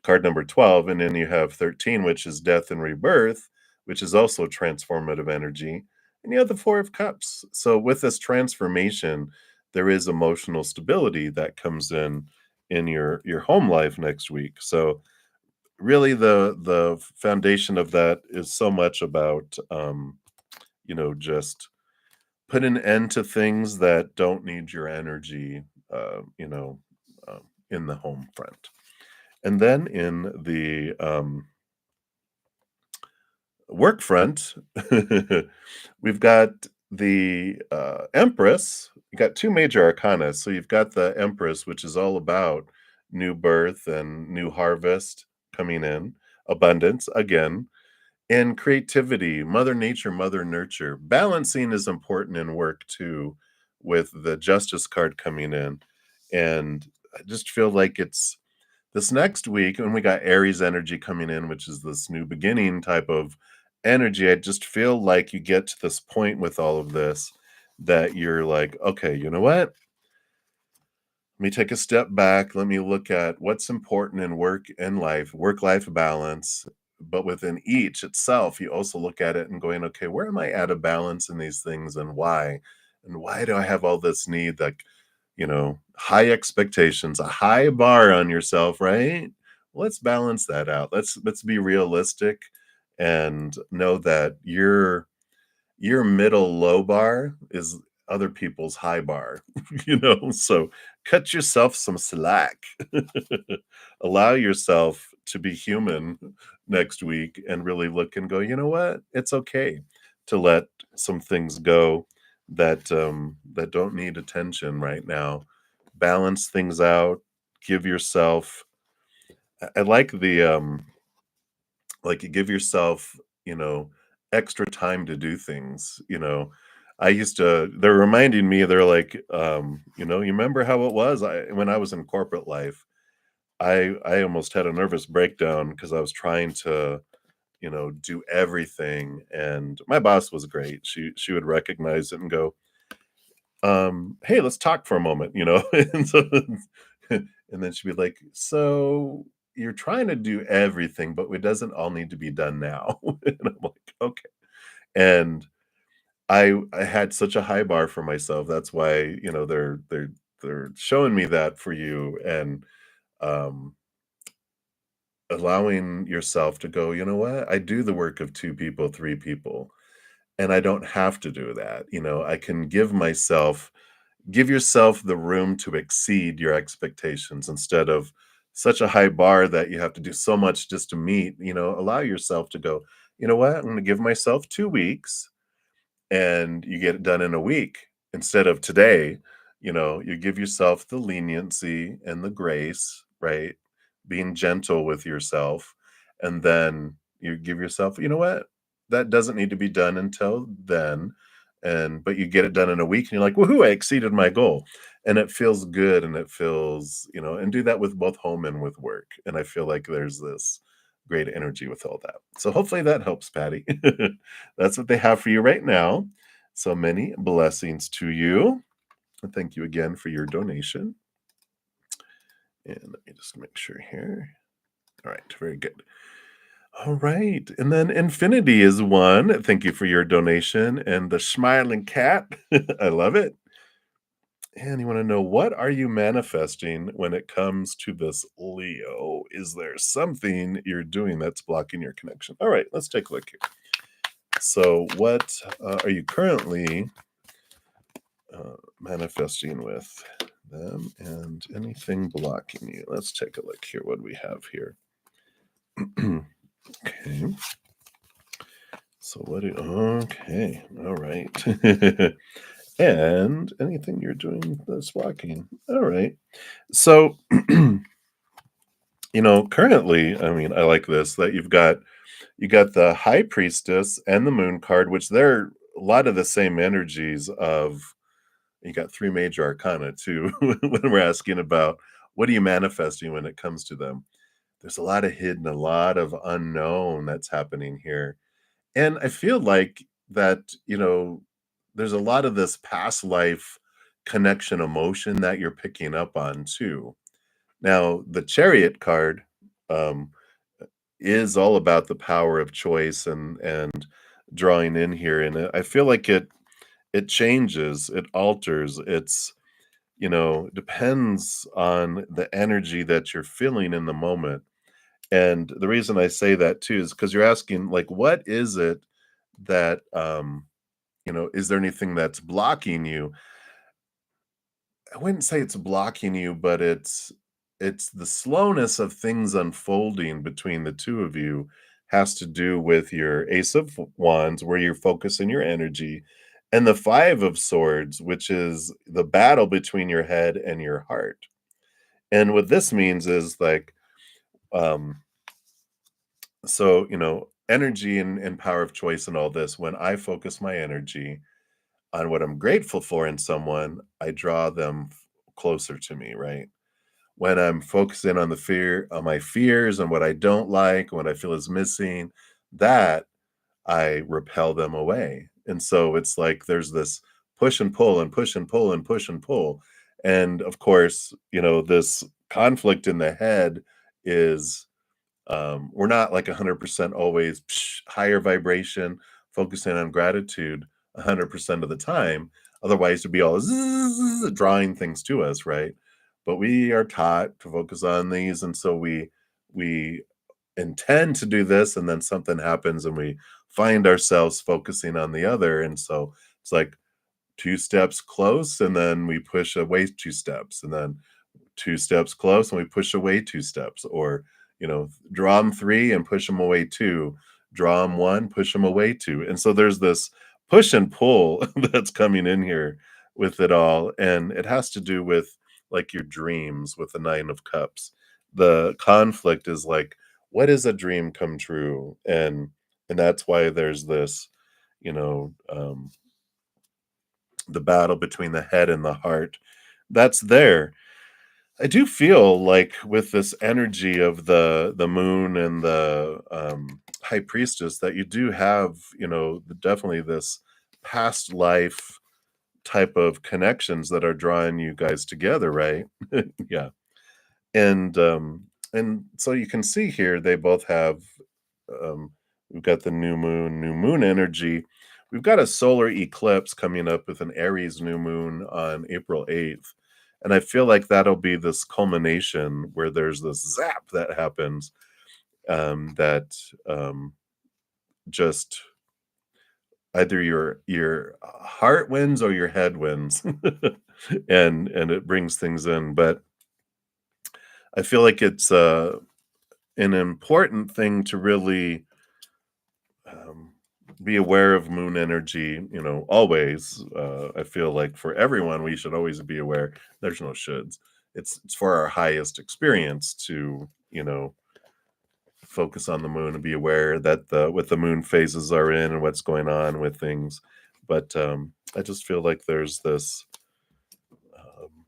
card number 12, and then you have 13, which is death and rebirth, which is also transformative energy. And you have the Four of Cups. So with this transformation, there is emotional stability that comes in your home life next week. So really the foundation of that is so much about just put an end to things that don't need your energy, uh, you know, in the home front. And then in the work front, we've got the Empress. You got two major arcana. So you've got the Empress, which is all about new birth and new harvest coming in, abundance again, and creativity, Mother Nature, Mother Nurture. Balancing is important in work too, with the Justice card coming in. And I just feel like it's this next week, when we got Aries energy coming in, which is this new beginning type of energy. I just feel like you get to this point with all of this that you're like, okay, you know what? me take a step back. Let me look at what's important in work and life, work-life balance. But within each itself, you also look at it and going, okay, where am I out of balance in these things and why? And why do I have all this need? Like, high expectations, a high bar on yourself, right? Let's balance that out. Let's be realistic and know that your middle low bar is other people's high bar, So cut yourself some slack. Allow yourself to be human next week and really look and go, you know what? It's okay to let some things go that don't need attention right now. Balance things out, give yourself I like you give yourself, you know, extra time to do things, I used to they're reminding me, they're like, "You remember how it was?" When I was in corporate life, I almost had a nervous breakdown because I was trying to, do everything, and my boss was great. She would recognize it and go, "Hey, let's talk for a moment," And so and then she'd be like, "So you're trying to do everything, but it doesn't all need to be done now." And I'm like, "Okay." And I had such a high bar for myself. That's why, they're showing me that for you and, um, allowing yourself to go, "You know what? I do the work of 2 people, 3 people, and I don't have to do that." I can give yourself the room to exceed your expectations instead of such a high bar that you have to do so much just to meet, allow yourself to go, "You know what? I'm gonna give myself 2 weeks," and you get it done in a week instead of today. You give yourself the leniency and the grace, right? Being gentle with yourself. And then you give yourself, you know what? That doesn't need to be done until then. But you get it done in a week and you're like, woohoo, I exceeded my goal. And it feels good and it feels, and do that with both home and with work. And I feel like there's this great energy with all that. So hopefully that helps, Patty. That's what they have for you right now. So many blessings to you. And thank you again for your donation. And let me just make sure here. All right, very good. All right. And then Infinity is one. Thank you for your donation. And the smiling cat. I love it. And you want to know, what are you manifesting when it comes to this Leo? Is there something you're doing that's blocking your connection? All right, let's take a look here. So, what are you currently manifesting with them and anything blocking you? Let's take a look here. What do we have here? Okay. So okay. All right. And anything you're doing that's blocking. All right. So, currently, I mean, I like this that you got the High Priestess and the Moon card, which they're a lot of the same energies of. You got 3 major arcana too when we're asking about what are you manifesting when it comes to them. There's a lot of hidden, a lot of unknown that's happening here. And I feel like that, there's a lot of this past life connection emotion that you're picking up on too. Now, the Chariot card um, is all about the power of choice and drawing in here, and I feel like it changes, it alters, depends on the energy that you're feeling in the moment. And the reason I say that too is because you're asking, like, what is it that, is there anything that's blocking you? I wouldn't say it's blocking you, but it's the slowness of things unfolding between the two of you has to do with your Ace of Wands, where you're focusing your energy, and the Five of Swords, which is the battle between your head and your heart. And what this means is like, um, so energy and power of choice and all this. When I focus my energy on what I'm grateful for in someone, I draw them closer to me, right? When I'm focusing on on my fears and what I don't like, what I feel is missing, that I repel them away. And so it's like there's this push and pull and push and pull and push and pull. And of course, this conflict in the head is we're not like 100% always higher vibration, focusing on gratitude 100% of the time. Otherwise, to be all drawing things to us, right? But we are taught to focus on these, and so we intend to do this, and then something happens, and we find ourselves focusing on the other, and so it's like 2 steps close, and then we push away 2 steps, and then 2 steps close, and we push away 2 steps, or, draw them 3 and push them away 2, draw them 1, push them away 2, and so there's this push and pull that's coming in here with it all, and it has to do with, like, your dreams with the 9 of cups. The conflict is like, what is a dream come true? And that's why there's this, you know, um the battle between the head and the heart. That's there. I do feel like with this energy of the moon and the high priestess that you do have, definitely this past life type of connections that are drawing you guys together, right? Yeah. And so you can see here they both have um, we've got the new moon energy. We've got a solar eclipse coming up with an Aries new moon on April 8th. And I feel like that'll be this culmination where there's this zap that happens that just either your heart wins or your head wins, and it brings things in. But I feel like it's an important thing to really um, be aware of moon energy, always. I feel like for everyone, we should always be aware. There's no shoulds. It's for our highest experience to, focus on the moon and be aware that the what the moon phases are in and what's going on with things. But I just feel like there's this um,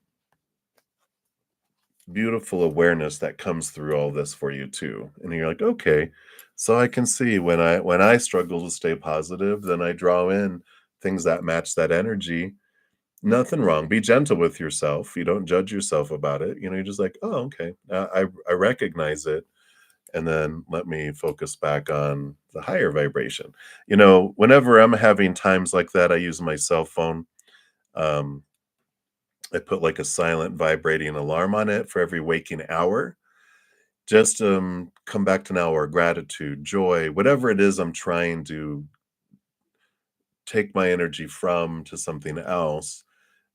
beautiful awareness that comes through all this for you too. And you're like, okay, so I can see when I struggle to stay positive, then I draw in things that match that energy. Nothing wrong. Be gentle with yourself. You don't judge yourself about it. You're just like, oh, okay, I recognize it, and then let me focus back on the higher vibration. Whenever I'm having times like that, I use my cell phone. Um, I put like a silent vibrating alarm on it for every waking hour. Just come back to now or gratitude, joy, whatever it is I'm trying to take my energy from to something else,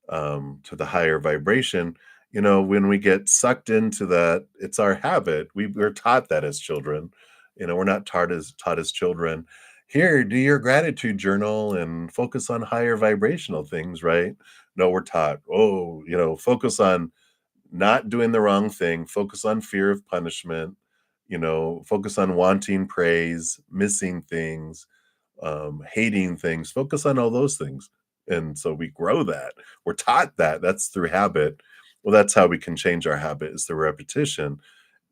to the higher vibration. When we get sucked into that, it's our habit. We're taught that as children. We're not taught as children. Here, do your gratitude journal and focus on higher vibrational things, right? No, we're taught, oh, focus on not doing the wrong thing, focus on fear of punishment, focus on wanting praise, missing things, hating things, focus on all those things. And so we grow that. We're taught that. That's through habit. Well, that's how we can change our habit is through repetition.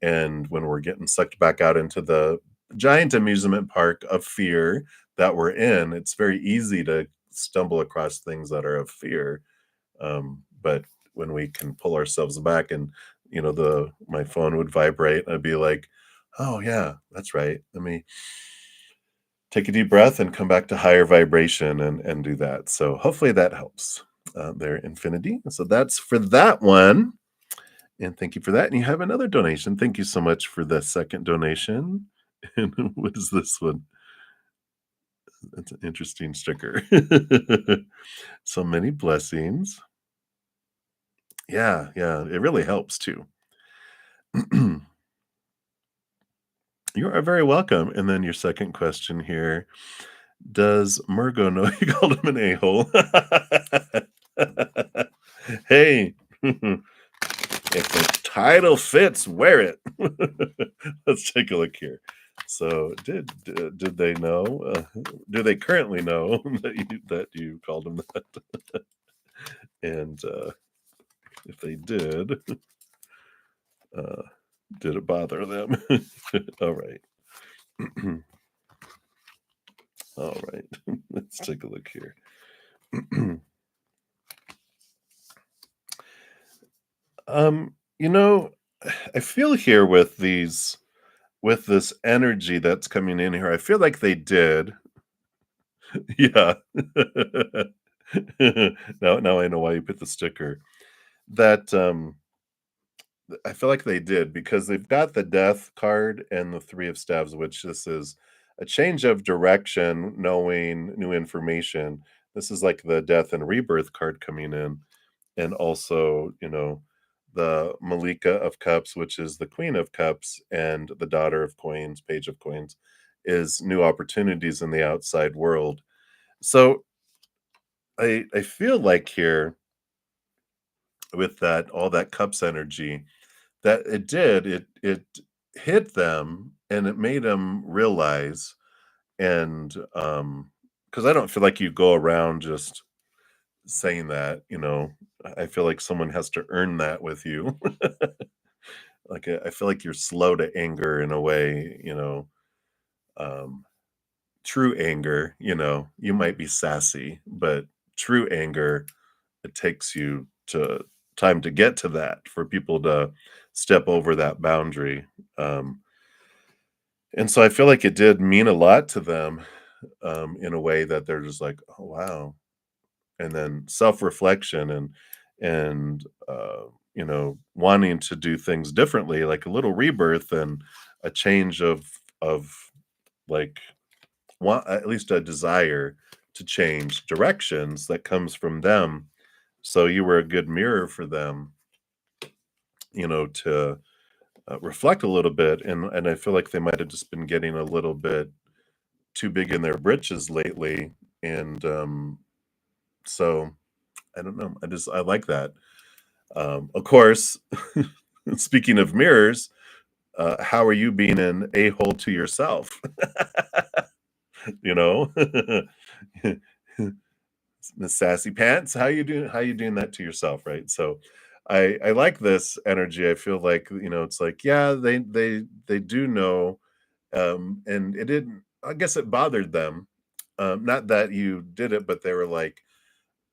And when we're getting sucked back out into the giant amusement park of fear that we're in, it's very easy to stumble across things that are of fear. But when we can pull ourselves back and the my phone would vibrate, I'd be like, oh yeah, that's right. Let me take a deep breath and come back to higher vibration and do that. So hopefully that helps there, Infinity. So that's for that one. And thank you for that. And you have another donation. Thank you so much for the second donation. And what is this one? That's an interesting sticker. So many blessings. Yeah, yeah, it really helps too. You are very welcome. And then your second question here. Does Murgo know you called him an a-hole? Hey, if the title fits, wear it. Let's take a look here. So, did they know? Do they currently know that you called them that? And if they did, uh, did it bother them? All right. All right. Let's take a look here. You know, I feel here with this energy that's coming in here, I feel like they did. Yeah. Now I know why you put the sticker. That, I feel like they did because they've got the death card and the 3 of staves, which this is a change of direction, knowing new information. This is like the death and rebirth card coming in, and also, the Malika of Cups, which is the Queen of Cups, and the Daughter of Coins, Page of Coins, is new opportunities in the outside world. So I feel like here with that all that cups energy that it hit them and it made them realize and because I don't feel like you go around just saying that, I feel like someone has to earn that with you. Like I feel like you're slow to anger in a way, um true anger, you might be sassy, but true anger, it takes you to time to get to that for people to step over that boundary. Um, and so I feel like it did mean a lot to them in a way that they're just like, oh wow. And then self-reflection and wanting to do things differently, like a little rebirth and a change of like want at least a desire to change directions that comes from them. So you were a good mirror for them, to reflect a little bit. And I feel like they might have just been getting a little bit too big in their britches lately. And so I don't know. I like that. Of course, speaking of mirrors, how are you being an a hole to yourself? you know, Miss Sassy Pants, how you doing? How you doing that to yourself, right? So, I like this energy. I feel like it's like yeah, they do know, and it didn't. I guess it bothered them. Not that you did it, but they were like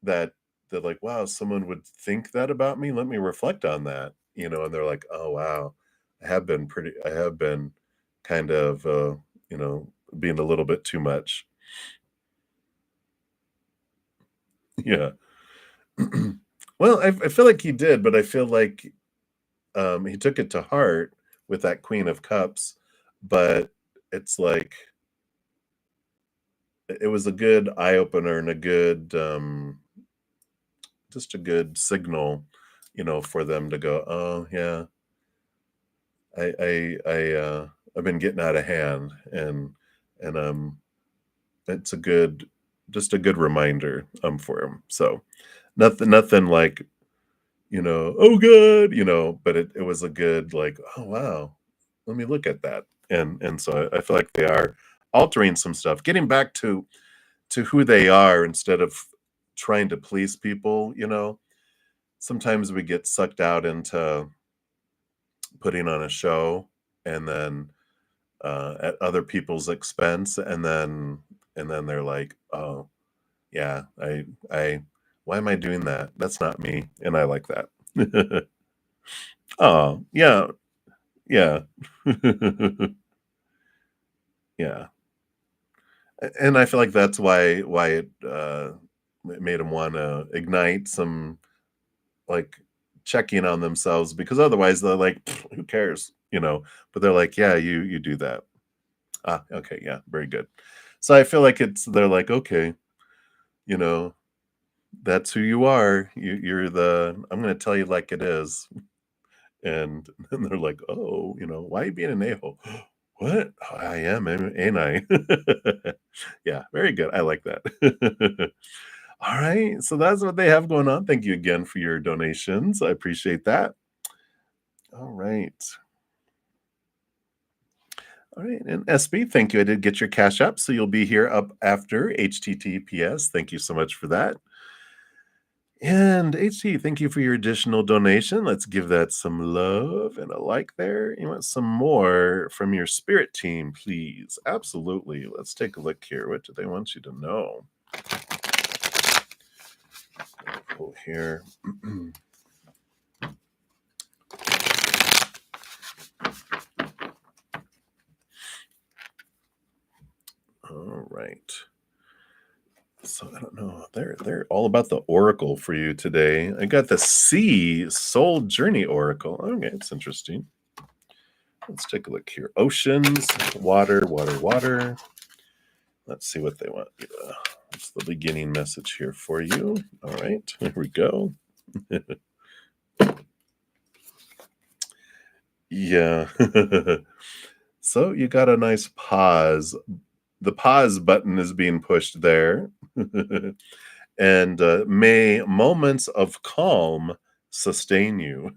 that. They're like, wow, someone would think that about me. Let me reflect on that, and they're like, oh wow, I have been kind of, being a little bit too much. Yeah. Well, I feel like he did, but I feel like, he took it to heart with that Queen of Cups, but it's like it was a good eye opener and a good, just a good signal, for them to go, "Oh, yeah, I've been getting out of hand," and it's a good just a good reminder, for him. So, nothing like "Oh, good," but it was a good, like, "Oh, wow. Let me look at that." And so I feel like they are altering some stuff, getting back to who they are instead of trying to please people. Sometimes we get sucked out into putting on a show and then, at other people's expense, and then they're like, "Oh, yeah, I why am I doing that? That's not me." And I like that. Oh, yeah, yeah. Yeah, and I feel like that's why it made them wanna ignite some, like, checking on themselves because otherwise they're like, "Who cares?" But they're like, "Yeah, you do that." Ah, okay, yeah, very good. So I feel like they're like, "Okay, you know, that's who you are. You're I'm gonna tell you like it is." And then they're like, "Oh, why are you being an a-hole?" "What? Oh, I am, ain't I?" Yeah, very good. I like that. All right, so that's what they have going on. Thank you again for your donations. I appreciate that. All right. All right, and SB, thank you. I did get your cash app, so you'll be here up after HTTPS. Thank you so much for that. And HT, thank you for your additional donation. Let's give that some love and a like there. You want some more from your spirit team, please? Absolutely. Let's take a look here. What do they want you to know? Pull here. All right. So I don't know. They're all about the oracle for you today. I got the Sea Soul Journey Oracle. Okay, it's interesting. Let's take a look here. Oceans, water, water, water. Let's see what they want. What's the beginning message here for you? All right, here we go. Yeah. So you got a nice pause. The pause button is being pushed there. And may moments of calm sustain you.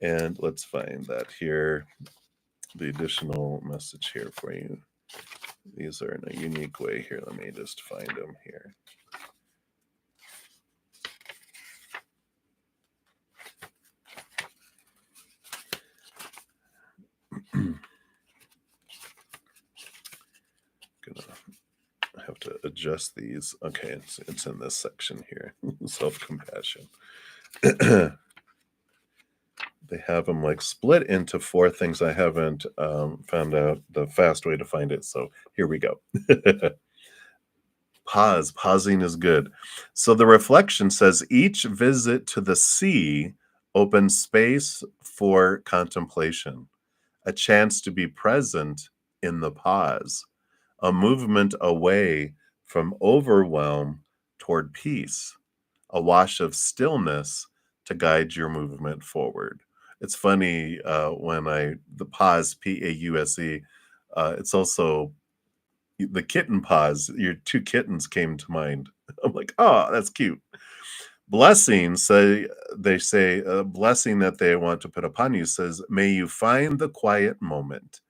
And let's find that here. The additional message here for you. These are in a unique way here. Let me just find them here. Gonna have to adjust these. Okay, it's in this section here. Self-compassion. They have them like split into 4 things. I haven't found out the fast way to find it. So here we go. Pausing is good. So the reflection says each visit to the sea opens space for contemplation, a chance to be present in the pause, a movement away from overwhelm toward peace, a wash of stillness to guide your movement forward. It's funny when the pause, Pause, it's also the kitten pause. Your 2 kittens came to mind. I'm like, oh, that's cute. Blessings say they say a blessing that they want to put upon you says, may you find the quiet moment.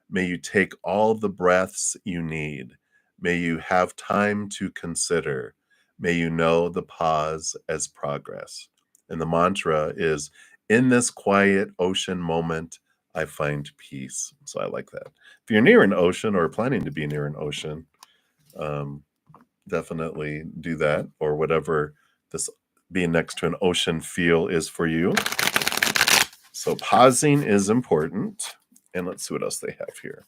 May you take all the breaths you need. May you have time to consider. May you know the pause as progress. And the mantra is, in this quiet ocean moment, I find peace. So I like that. If you're near an ocean or planning to be near an ocean, definitely do that, or whatever this being next to an ocean feel is for you. So pausing is important. And let's see what else they have here.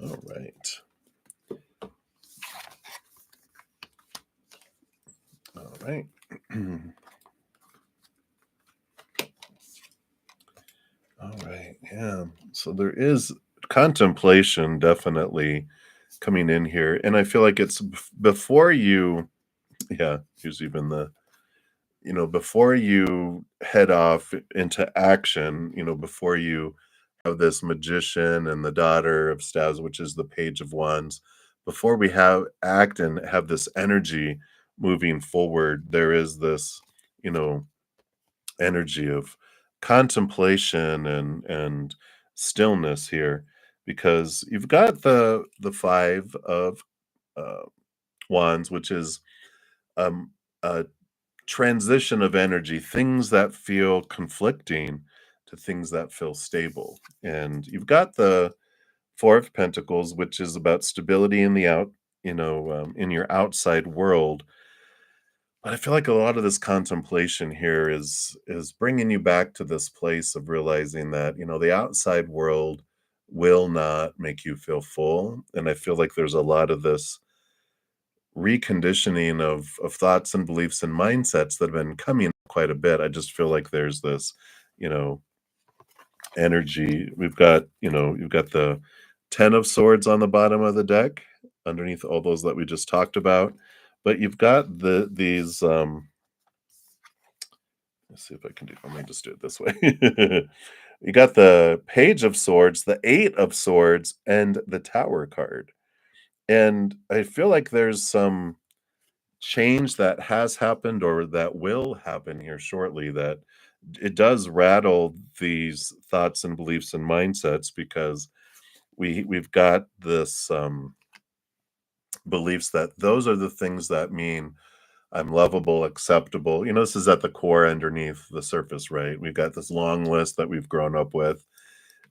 All right. All right. All right. Yeah. So there is contemplation definitely coming in here. And I feel like it's before you, yeah, here's even before you head off into action, before you have this magician and the daughter of staves, which is the page of wands, before we act and have this energy moving forward, there is this, you know, energy of contemplation and stillness here, because you've got the 5 of uh, wands, which is a transition of energy, things that feel conflicting to things that feel stable. And you've got the 4 of Pentacles, which is about stability in the in your outside world. But I feel like a lot of this contemplation here is bringing you back to this place of realizing that, the outside world will not make you feel full. And I feel like there's a lot of this reconditioning of thoughts and beliefs and mindsets that have been coming quite a bit. I just feel like there's this, you know, energy. You've got the 10 of swords on the bottom of the deck underneath all those that we just talked about. But you've got these let's see if I can let me just do it this way. You got the page of swords, the 8 of swords, and the tower card. And I feel like there's some change that has happened or that will happen here shortly, that it does rattle these thoughts and beliefs and mindsets, because we've got this beliefs that those are the things that mean I'm lovable, acceptable. This is at the core underneath the surface, right? We've got this long list that we've grown up with.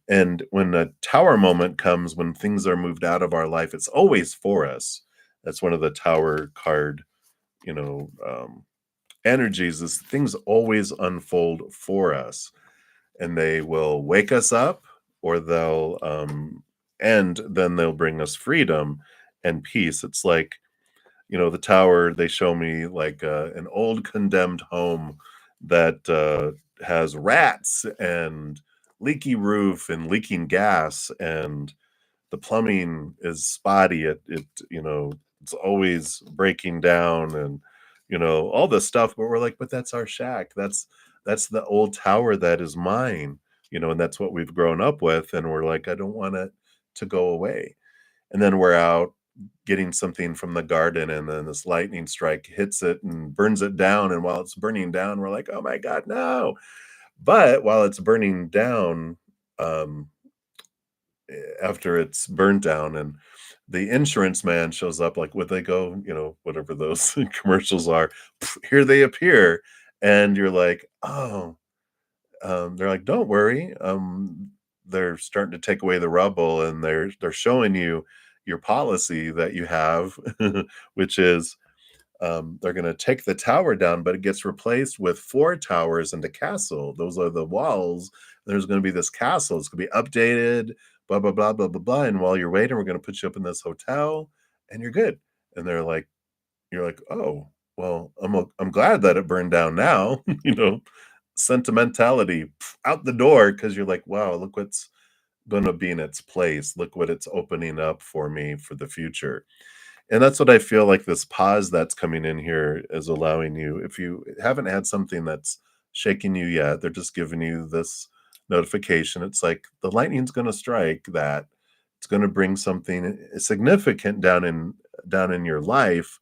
And when a tower moment comes, when things are moved out of our life, it's always for us. That's one of the tower card energies is things always unfold for us, and they will wake us up, or they'll end, then they'll bring us freedom and peace. It's like, the tower, they show me like an old condemned home that has rats and leaky roof and leaking gas, and the plumbing is spotty. It's always breaking down, and all this stuff. But we're like, but that's our shack. That's the old tower that is mine. And that's what we've grown up with. And we're like, I don't want it to go away. And then we're out getting something from the garden, and then this lightning strike hits it and burns it down. And while it's burning down, we're like, oh my God, no. But while it's burning down, um, after it's burnt down, and the insurance man shows up, like, would they go, whatever those commercials are, here they appear. And you're like, oh, they're like, don't worry. They're starting to take away the rubble, and they're showing you your policy that you have, which is, they're going to take the tower down, but it gets replaced with 4 towers and a castle. Those are the walls. There's going to be this castle. It's going to be updated, blah, blah, blah, blah, blah, blah. And while you're waiting, we're going to put you up in this hotel, and you're good. And you're like, oh, well, I'm glad that it burned down now, sentimentality out the door, because you're like, wow, look what's going to be in its place. Look what it's opening up for me for the future. And that's what I feel like this pause that's coming in here is allowing you. If you haven't had something that's shaking you yet, they're just giving you this notification. It's like the lightning's going to strike, that it's going to bring something significant down in your life,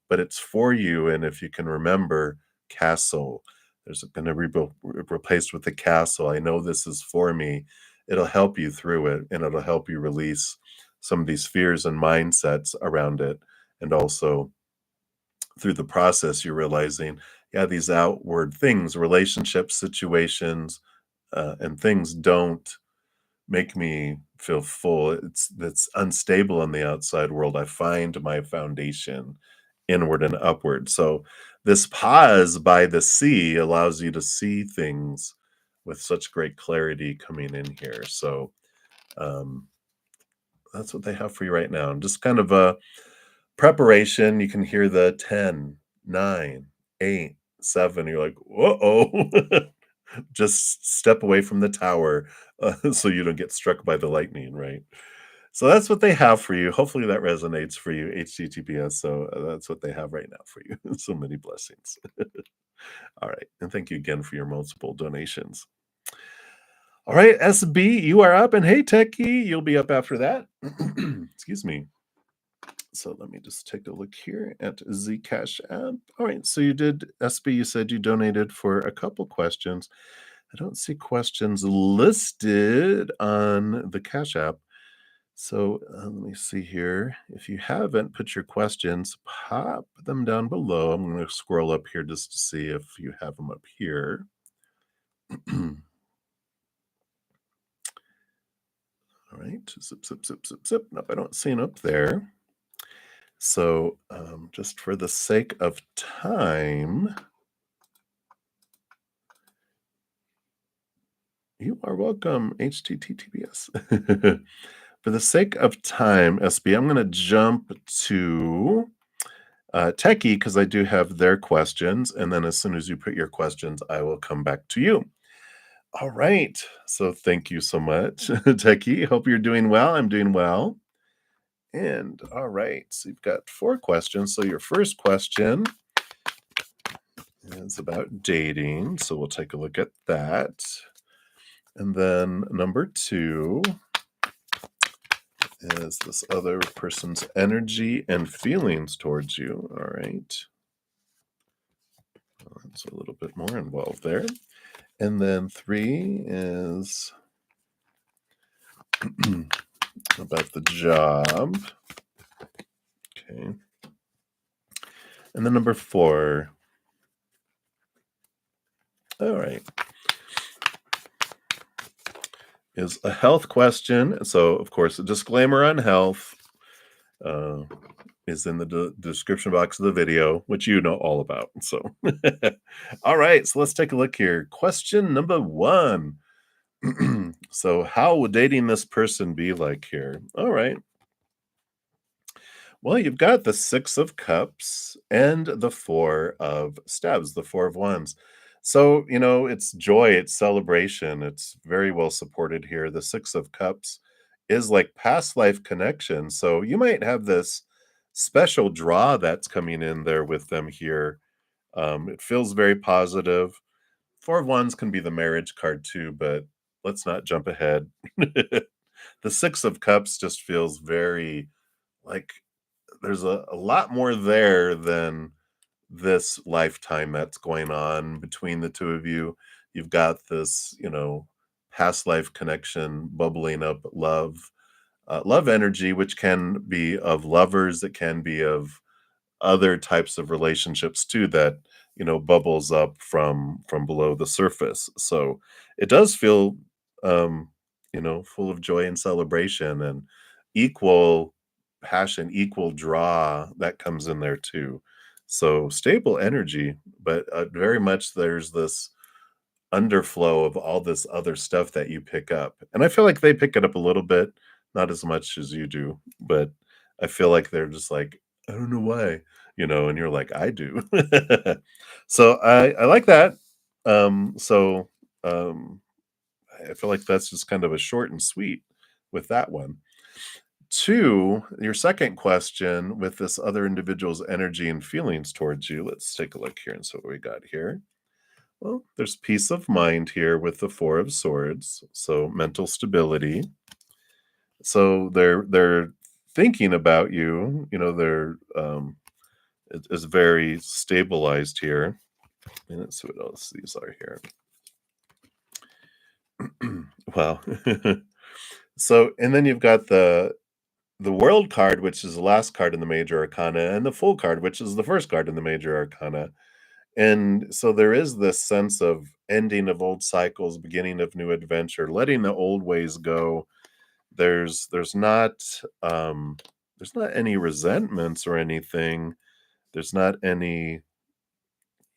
but it's for you. And if you can remember, castle, there's going to be replaced with the castle. I know this is for me. It'll help you through it, and it'll help you release some of these fears and mindsets around it. And also, through the process, you're realizing, yeah, these outward things, relationships, situations, and things don't make me feel full. That's unstable in the outside world. I find my foundation inward and upward. So this pause by the sea allows you to see things with such great clarity coming in here. So that's what they have for you right now. And just kind of a preparation. You can hear the 10, 9, 8, 7. You're like, whoa. Just step away from the tower, so you don't get struck by the lightning, right? So that's what they have for you. Hopefully that resonates for you, HTTPS. So that's what they have right now for you. So many blessings. All right. And thank you again for your multiple donations. All right, SB, you are up. And hey, Techie, you'll be up after that. Excuse me. So let me just take a look here at the Cash App. All right, so you did, SB, you said you donated for a couple questions. I don't see questions listed on the Cash App. So let me see here. If you haven't put your questions, pop them down below. I'm going to scroll up here just to see if you have them up here. All right, zip, zip, zip, zip, zip. Nope, I don't see it up there. So just for the sake of time, you are welcome, HTTPS. For the sake of time, SB, I'm going to jump to Techie, because I do have their questions. And then as soon as you put your questions, I will come back to you. All right. So thank you so much, Techie. Hope you're doing well. I'm doing well. And all right, so you've got 4 questions. So your first question is about dating. So we'll take a look at that. And then number 2 is this other person's energy and feelings towards you. All right. Well, that's a little bit more involved there. And then 3 is about the job. Okay. And then number 4. All right. Is a health question. So, of course, a disclaimer on health. uh, is in the description box of the video, which you know all about. So, all right, so let's take a look here. Question number one. So, how would dating this person be like here? All right. Well, you've got the Six of Cups and the Four of Stabs, the Four of Wands. So, it's joy, it's celebration, it's very well supported here. The Six of Cups is like past life connection. So, you might have this special draw that's coming in there with them here. It feels very positive. Four of Wands can be the marriage card too, but let's not jump ahead. The Six of Cups just feels very like there's a lot more there than this lifetime that's going on between the two of you. You've got this, past life connection bubbling up, love energy, which can be of lovers, it can be of other types of relationships too that bubbles up from below the surface. So it does feel full of joy and celebration and equal passion, equal draw that comes in there too. So stable energy, but very much there's this underflow of all this other stuff that you pick up. And I feel like they pick it up a little bit, not as much as you do, but I feel like they're just like, I don't know why, and you're like, I do. So I like that. So I feel like that's just kind of a short and sweet with that one. Two, your second question with this other individual's energy and feelings towards you. Let's take a look here and see what we got here. Well, there's peace of mind here with the Four of Swords, so mental stability. So they're thinking about you, they're it is very stabilized here. And let's see what else these are here. Wow. So and then you've got the World card, which is the last card in the Major Arcana, and the Fool card, which is the first card in the Major Arcana. And so there is this sense of ending of old cycles, beginning of new adventure, letting the old ways go. There's not there's not any resentments or anything. There's not any,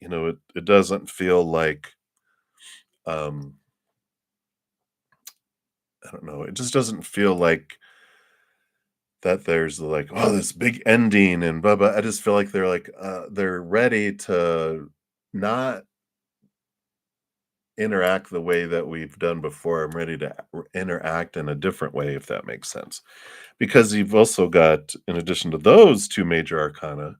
it doesn't feel like um I don't know, it just doesn't feel like that there's like, oh, this big ending and blah blah. I just feel like they're ready to not interact the way that we've done before. I'm ready to interact in a different way, if that makes sense. Because you've also got, in addition to those two major arcana,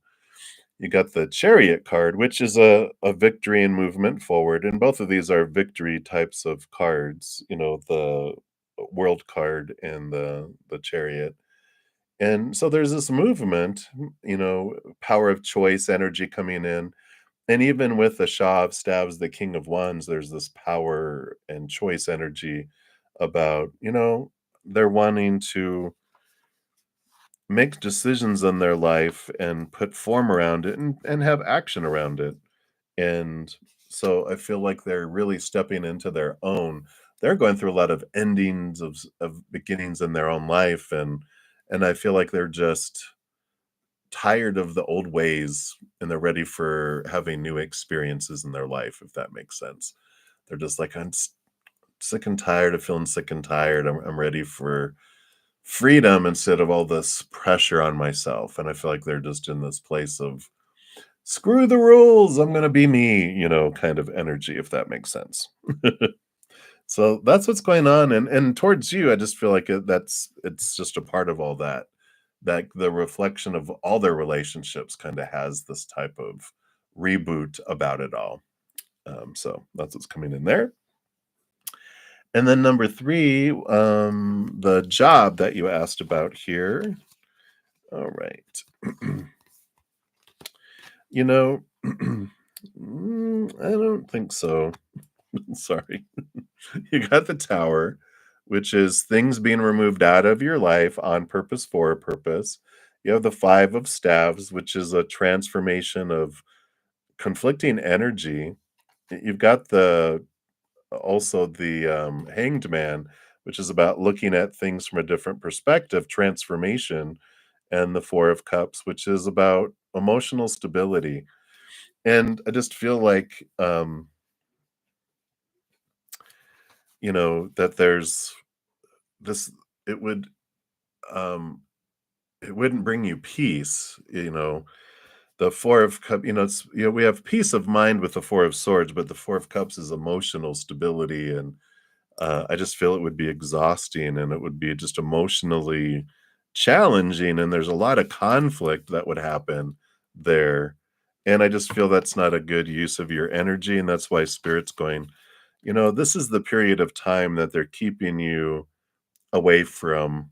you got the Chariot card, which is a victory and movement forward. And both of these are victory types of cards, the World card and the Chariot. And so there's this movement, power of choice, energy coming in. And even with the Shah of Stabs, the King of Wands, there's this power and choice energy about, they're wanting to make decisions in their life and put form around it and have action around it. And so I feel like they're really stepping into their own. They're going through a lot of endings of beginnings in their own life. And I feel like they're just tired of the old ways and they're ready for having new experiences in their life, if that makes sense. They're just like, sick and tired of feeling sick and tired. I'm ready for freedom instead of all this pressure on myself. And I feel like they're just in this place of screw the rules. I'm going to be me, kind of energy, if that makes sense. So that's what's going on. And towards you, I just feel like it's just a part of all that the reflection of all their relationships kind of has this type of reboot about it all. So that's what's coming in there. And then number three, the job that you asked about here. All right. I don't think so. Sorry. You got the Tower, which is things being removed out of your life on purpose for a purpose. You have the Five of Staves, which is a transformation of conflicting energy. You've got the also the Hanged Man, which is about looking at things from a different perspective, transformation. and the Four of Cups, which is about emotional stability. And I just feel like, that there's this, it would, um, it wouldn't bring you peace. The Four of Cup, we have peace of mind with the Four of Swords, but the Four of Cups is emotional stability, and I just feel it would be exhausting, and it would be just emotionally challenging, and there's a lot of conflict that would happen there, and I just feel that's not a good use of your energy, and that's why Spirit's going, this is the period of time that they're keeping you away from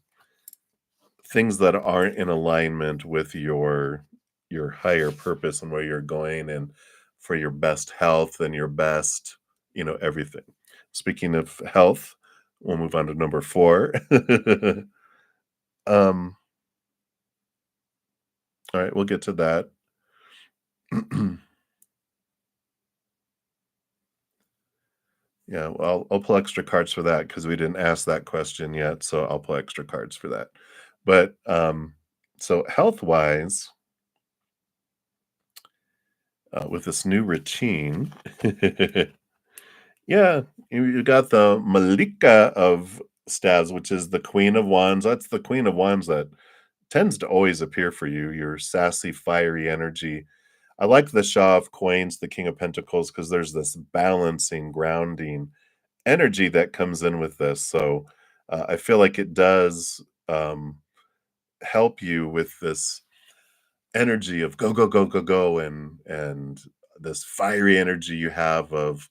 things that aren't in alignment with your higher purpose and where you're going, and for your best health and your best, everything. Speaking of health, we'll move on to number 4. um all right, we'll get to that. Yeah, well, I'll pull extra cards for that because we didn't ask that question yet, so I'll pull extra cards for that. But so health wise, with this new routine, yeah, you got the Malika of Staves, which is the Queen of Wands. That's the Queen of Wands that tends to always appear for you, your sassy, fiery energy. I like the Shah of Coins, the King of Pentacles, because there's this balancing, grounding energy that comes in with this. So I feel like it does help you with this energy of go, go, go, go, go, and this fiery energy you have of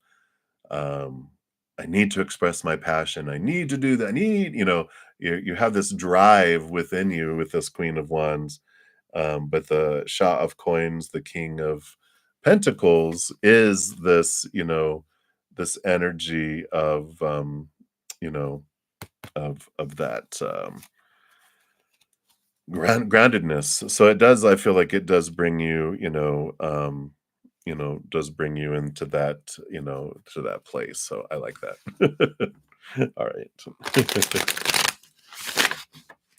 um, I need to express my passion. I need to do that. I need, you have this drive within you with this Queen of Wands. But the Shah of Coins, the King of Pentacles, is this, this energy of, you know, of that groundedness. So it does. I feel like it does bring you, does bring you into that, to that place. So I like that. All right.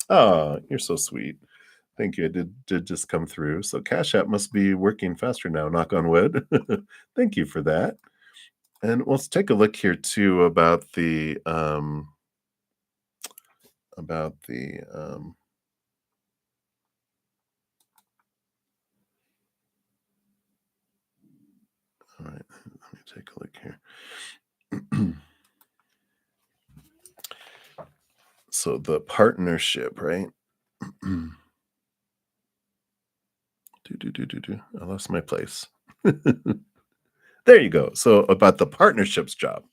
Oh, you're so sweet. Thank you. It did just come through. So Cash App must be working faster now, knock on wood. Thank you for that. And let's take a look here too about the all right, let me take a look here. So the partnership, right? do do. I lost my place. There you go. So about the partnerships job.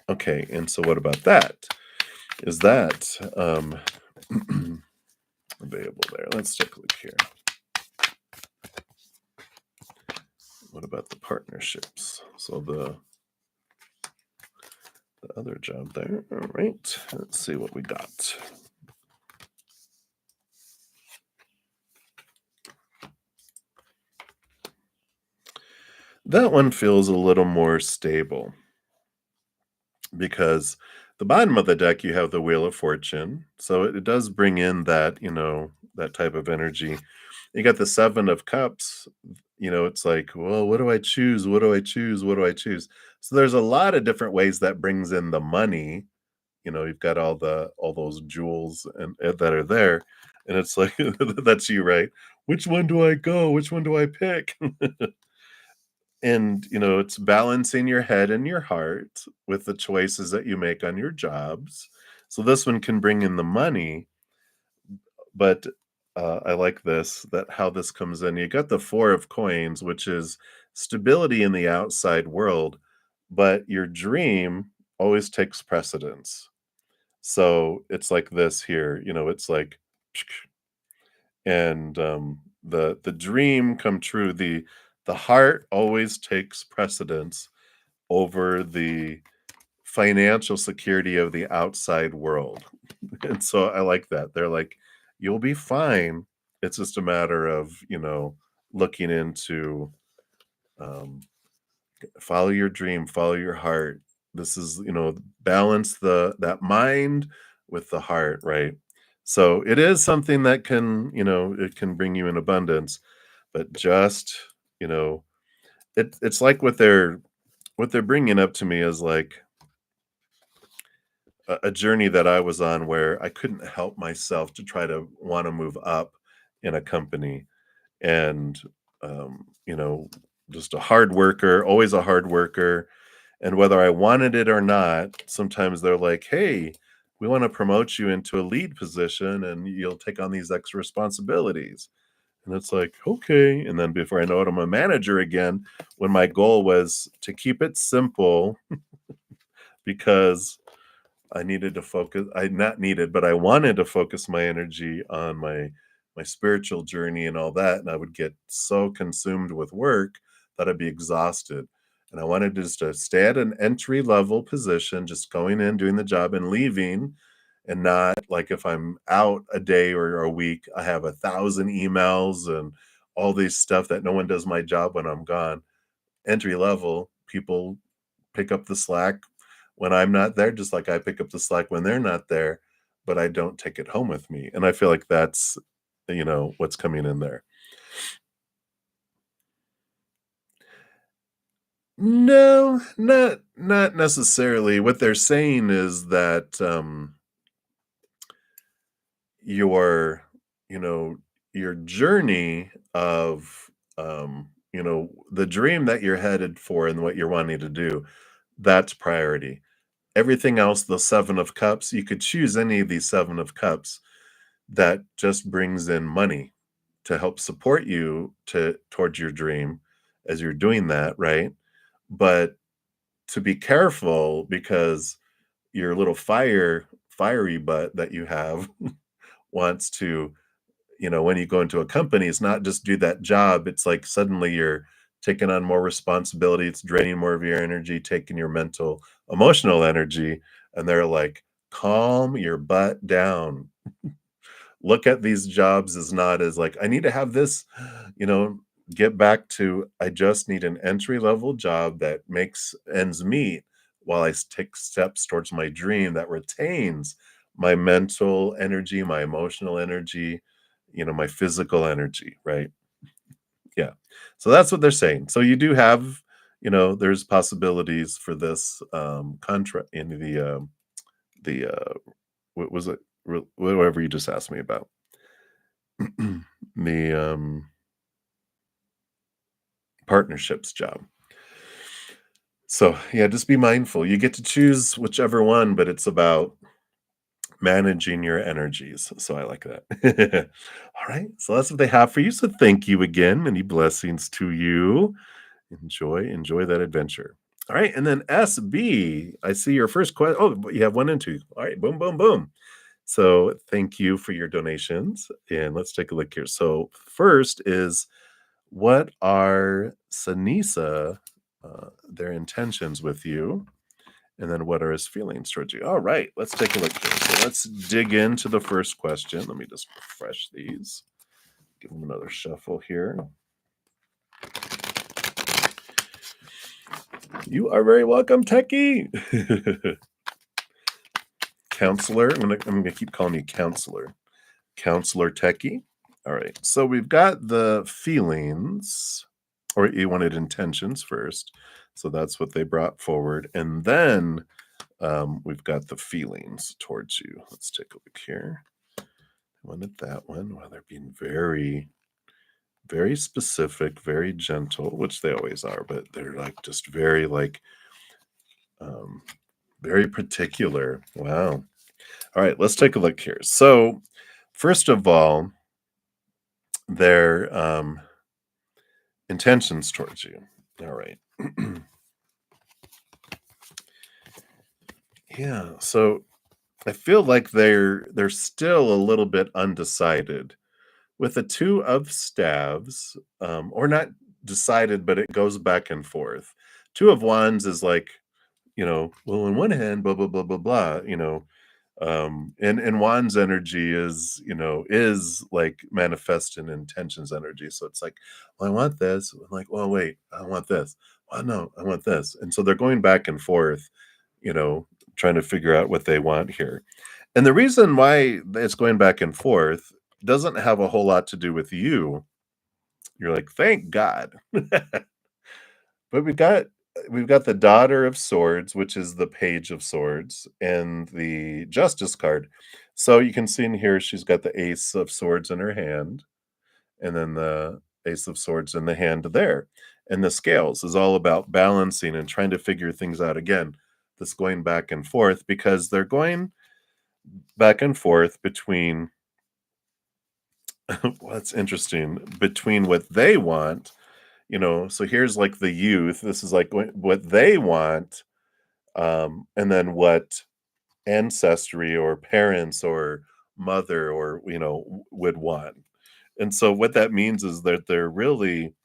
Okay, and so what about that? Is that available there? Let's take a look here. What about the partnerships? So the other job there. All right. Let's see what we got. That one feels a little more stable because the bottom of the deck you have the Wheel of Fortune. So it does bring in that, that type of energy. You got the Seven of Cups. It's like, well, what do I choose? What do I choose? What do I choose? So there's a lot of different ways that brings in the money. You've got all those jewels and that are there, and it's like that's you, right? Which one do I go? Which one do I pick? And it's balancing your head and your heart with the choices that you make on your jobs. So this one can bring in the money, but I like this, that how this comes in. You got the Four of Coins, which is stability in the outside world, but your dream always takes precedence. So it's like this here, it's like, and the dream come true. The heart always takes precedence over the financial security of the outside world. And so I like that. They're like, you'll be fine. It's just a matter of, looking into um, follow your dream, follow your heart. This is, balance that mind with the heart, right? So it is something that can, it can bring you in abundance, but just, you know, it's like what they're bringing up to me is like a journey that I was on where I couldn't help myself to try to want to move up in a company. And, you know, just a hard worker, always a hard worker. And whether I wanted it or not, sometimes they're like, hey, we want to promote you into a lead position and you'll take on these extra responsibilities. And it's like, okay. And then before I know it, I'm a manager again when my goal was to keep it simple because I needed to focus. I not needed, but I wanted to focus my energy on my spiritual journey and all that, and I would get so consumed with work that I'd be exhausted. And I wanted just to stay at an entry level position, just going in, doing the job, and leaving, and not like if I'm out a day or a week, I have 1,000 emails and all these stuff that no one does my job when I'm gone. Entry level people pick up the slack when I'm not there, just like I pick up the slack when they're not there, but I don't take it home with me. And I feel like that's, what's coming in there. No, not necessarily. What they're saying is that your, you know, your journey of the dream that you're headed for and what you're wanting to do, that's priority. Everything else, the 7 of cups, you could choose any of these 7 of cups that just brings in money to help support you to towards your dream as you're doing that, right? But to be careful because your little fiery butt that you have wants to, when you go into a company, it's not just do that job. It's like suddenly you're taking on more responsibility. It's draining more of your energy, taking your mental, emotional energy. And they're like, calm your butt down. Look at these jobs as not as like, I need to have this, you know, get back to, I just need an entry level job that makes ends meet while take steps towards my dream that retains my mental energy, my emotional energy, my physical energy, right? Yeah. So that's what they're saying. So you do have, there's possibilities for this contract in the what was it? Whatever you just asked me about. the partnerships job. So yeah, just be mindful. You get to choose whichever one, but it's about managing your energies. So I like that. All right. So that's what they have for you. So thank you again. Many blessings to you. Enjoy that adventure. All right. And then SB, I see your first question. Oh, you have one and two. All right. Boom, boom, boom. So thank you for your donations. And let's take a look here. So first is, what are Sanisa, their intentions with you? And then what are his feelings towards you? All right, let's take a look here. So let's dig into the first question. Let me just refresh these. Give them another shuffle here. You are very welcome, Techie. Counselor. I'm gonna keep calling you Counselor. Counselor Techie. All right. So we've got the feelings, or you wanted intentions first. So that's what they brought forward. And then we've got the feelings towards you. Let's take a look here. I wanted that one. Well, they're being very, very specific, very gentle, which they always are, but they're like just very um, very particular. Wow. All right, let's take a look here. So first of all, their intentions towards you. All right. Yeah. So I feel like they're still a little bit undecided with the 2 of staves, or not decided, but it goes back and forth. 2 of wands is like, well, on one hand, blah blah blah blah blah, and wands energy is like manifest in intentions energy. So it's like, well, I want this. I'm like, well, wait, I want this. Well, no, I want this. And so they're going back and forth, you know, trying to figure out what they want here. And the reason why it's going back and forth doesn't have a whole lot to do with you. You're like, "Thank God." But we've got the Daughter of Swords, which is the Page of Swords, and the Justice card. So you can see in here she's got the Ace of Swords in her hand, and then the Ace of Swords in the hand there. And the scales is all about balancing and trying to figure things out again. This going back and forth because they're going back and forth between what's interesting between what they want, so here's like the youth. This is like what they want, and then what ancestry or parents or mother or would want. And so what that means is that they're really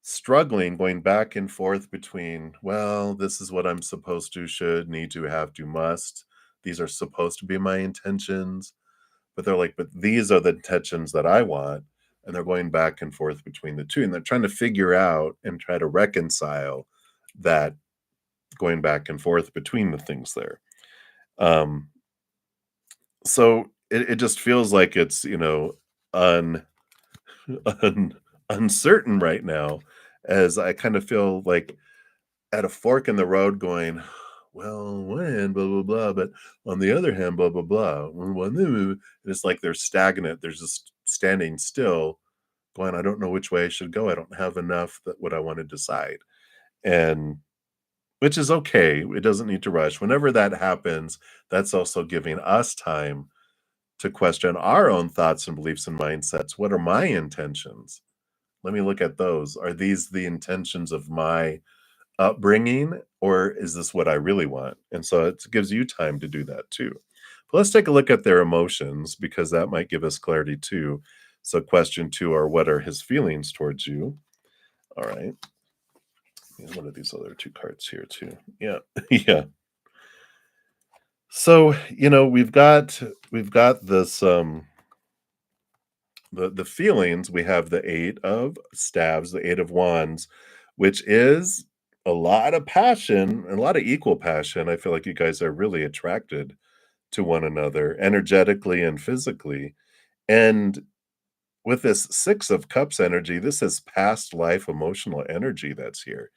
struggling going back and forth between, well, this is what I'm supposed to, should, need to, have to, must. These are supposed to be my intentions, but they're like, but these are the intentions that I want. And they're going back and forth between the two. And they're trying to figure out and try to reconcile that going back and forth between the things there. Um, so it just feels like it's, un, un uncertain right now, as I kind of feel like at a fork in the road going, well, on one hand, blah, blah, blah, but on the other hand, blah, blah, blah. And it's like they're stagnant. They're just standing still, going, I don't know which way I should go. I don't have enough that what I want to decide. And which is okay. It doesn't need to rush. Whenever that happens, that's also giving us time to question our own thoughts and beliefs and mindsets. What are my intentions? Let me look at those. Are these the intentions of my upbringing, or is this what I really want? And so it gives you time to do that too. But let's take a look at their emotions because that might give us clarity too. So question 2 are, what are his feelings towards you? All right. And what are these other 2 cards here too? Yeah. Yeah. So, we've got this the feelings. We have the 8 of staves, the 8 of wands, which is a lot of passion, a lot of equal passion. I feel like you guys are really attracted to one another energetically and physically. And with this 6 of cups energy, this is past life emotional energy that's here.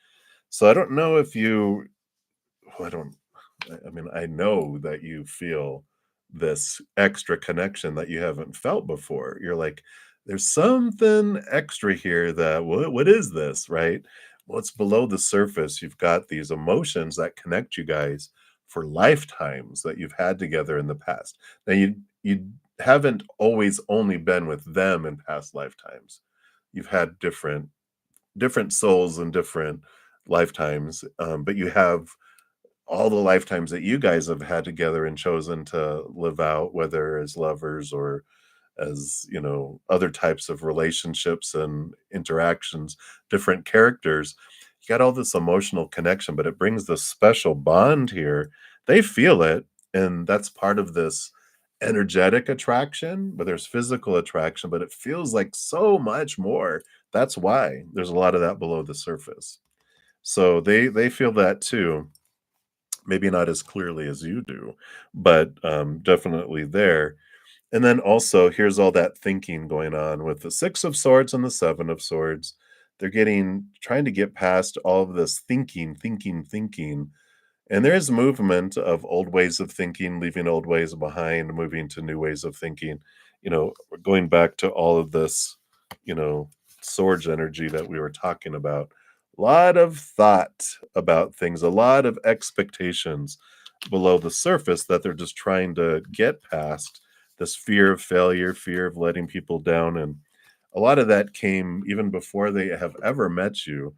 So I don't know if you I don't I mean, I know that you feel this extra connection that you haven't felt before. You're like, there's something extra here that what is this, right? Well, it's below the surface. You've got these emotions that connect you guys for lifetimes that you've had together in the past. Now you haven't always only been with them in past lifetimes. You've had different souls in different lifetimes, but you have all the lifetimes that you guys have had together and chosen to live out, whether as lovers or as, other types of relationships and interactions, different characters. You got all this emotional connection, but it brings this special bond here. They feel it, and that's part of this energetic attraction, but there's physical attraction, but it feels like so much more. That's why there's a lot of that below the surface. So they feel that too, maybe not as clearly as you do, but definitely there. And then also, here's all that thinking going on with the 6 of swords and the 7 of swords. They're trying to get past all of this thinking, thinking, thinking. And there is movement of old ways of thinking, leaving old ways behind, moving to new ways of thinking. Going back to all of this, you know, swords energy that we were talking about. A lot of thought about things, a lot of expectations below the surface that they're just trying to get past, this fear of failure, fear of letting people down. And a lot of that came even before they have ever met you.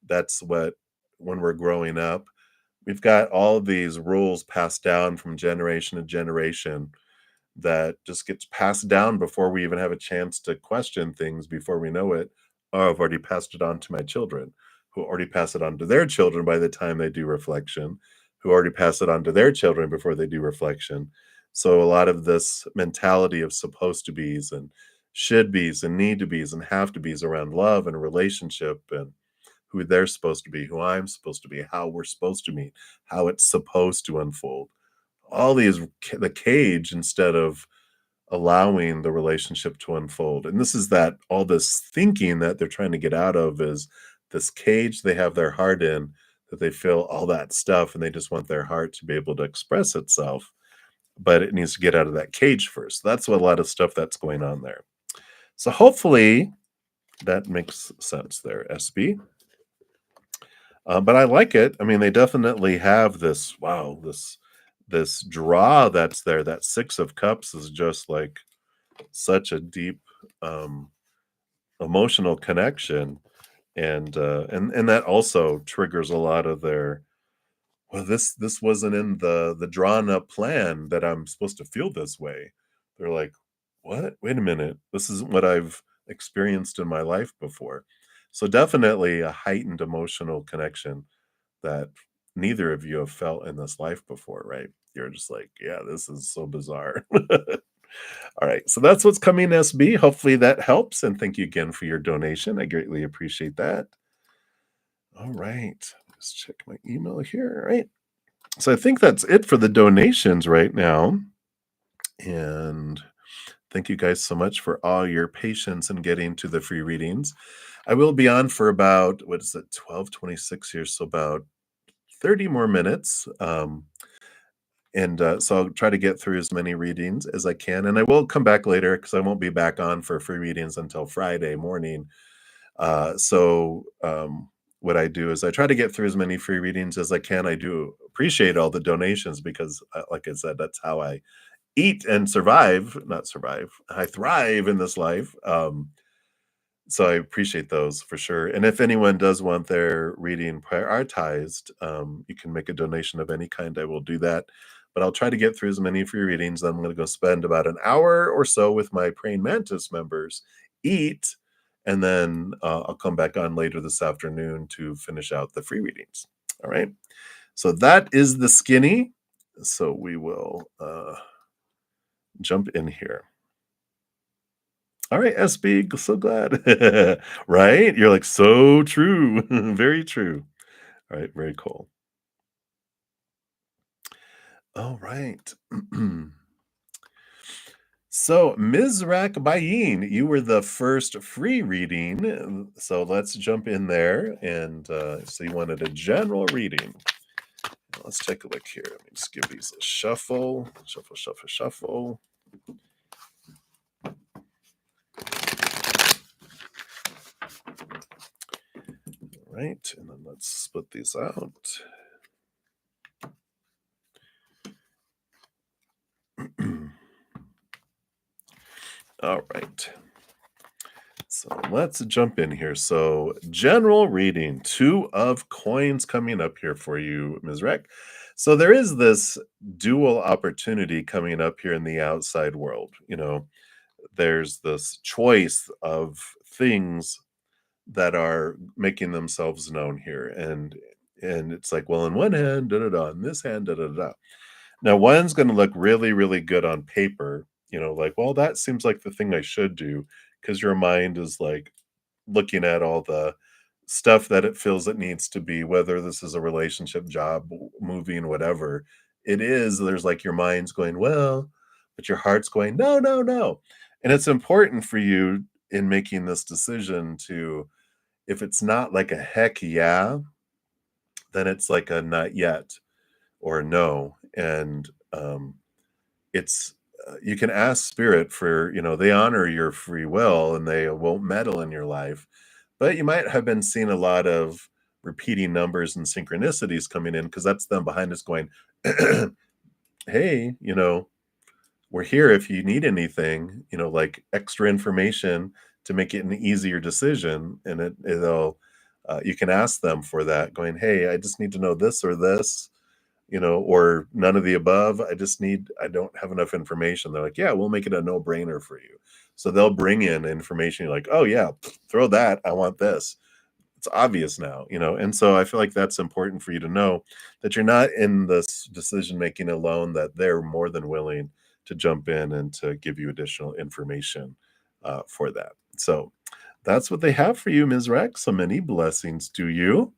That's what, when we're growing up, we've got all of these rules passed down from generation to generation that just gets passed down before we even have a chance to question things. Before we know it, oh, I've already passed it on to my children, who already pass it on to their children by the time they do reflection, who already pass it on to their children before they do reflection. So a lot of this mentality of supposed to be's and should be's and need to be's and have to be's around love and relationship and who they're supposed to be, who I'm supposed to be, how we're supposed to meet, how it's supposed to unfold. all these the cage instead of allowing the relationship to unfold. And this is that all this thinking that they're trying to get out of is this cage they have their heart in, that they feel all that stuff and they just want their heart to be able to express itself, but it needs to get out of that cage first. That's what a lot of stuff that's going on there. So hopefully that makes sense there, SB. But I like it. I mean, they definitely have this, wow, this draw that's there. That 6 of Cups is just like such a deep um, emotional connection, and that also triggers a lot of their, well, this wasn't in the drawn up plan that I'm supposed to feel this way. They're like, what? Wait a minute, this isn't what I've experienced in my life before. So definitely a heightened emotional connection that neither of you have felt in this life before, right? You're just like, yeah, this is so bizarre. All right, so that's what's coming, SB. Hopefully that helps, and thank you again for your donation. I greatly appreciate that. All right, let's check my email here. All right, so I think that's it for the donations right now. And thank you guys so much for all your patience in getting to the free readings. I will be on for about, what is it, 12:26 here, so about 30 more minutes. And so I'll try to get through as many readings as I can. And I will come back later because I won't be back on for free readings until Friday morning. So what I do is I try to get through as many free readings as I can. I do appreciate all the donations because, like I said, that's how I eat and survive. Not survive. I thrive in this life. So I appreciate those for sure. And if anyone does want their reading prioritized, you can make a donation of any kind. I will do that. But I'll try to get through as many free readings. Then I'm going to go spend about an hour or so with my Praying Mantis members, eat, and then I'll come back on later this afternoon to finish out the free readings. All right. So that is the skinny. So we will jump in here. All right, SB, so glad. Right? You're like, so true. Very true. All right, very cool. All right. So, Mizrak Bayin, you were the first free reading. So let's jump in there. And so you wanted a general reading. Let's take a look here. Let me just give these a shuffle. Shuffle, shuffle, shuffle. Right, and then let's split these out. All right. So let's jump in here. So, general reading, 2 of coins coming up here for you, Ms. Rec. So, there is this dual opportunity coming up here in the outside world. There's this choice of things that are making themselves known here. And it's like, well, in one hand, da da da, in this hand, da da da. Now, one's going to look really, really good on paper, like, well, that seems like the thing I should do because your mind is like looking at all the stuff that it feels it needs to be, whether this is a relationship, job, moving, whatever it is. There's like your mind's going, well, but your heart's going, no, no, no. And it's important for you in making this decision to, if it's not like a heck yeah, then it's like a not yet or a no. And it's you can ask spirit for, they honor your free will and they won't meddle in your life, but you might have been seeing a lot of repeating numbers and synchronicities coming in because that's them behind us going, hey, we're here if you need anything, like extra information to make it an easier decision. And it'll you can ask them for that, going, hey, I just need to know this or this, or none of the above. I don't have enough information. They're like, yeah, we'll make it a no brainer for you. So they'll bring in information. You're like, oh yeah, throw that. I want this. It's obvious now, and so I feel like that's important for you to know that you're not in this decision making alone, that they're more than willing to jump in and to give you additional information for that. So that's what they have for you, Ms. Rex. So many blessings to you.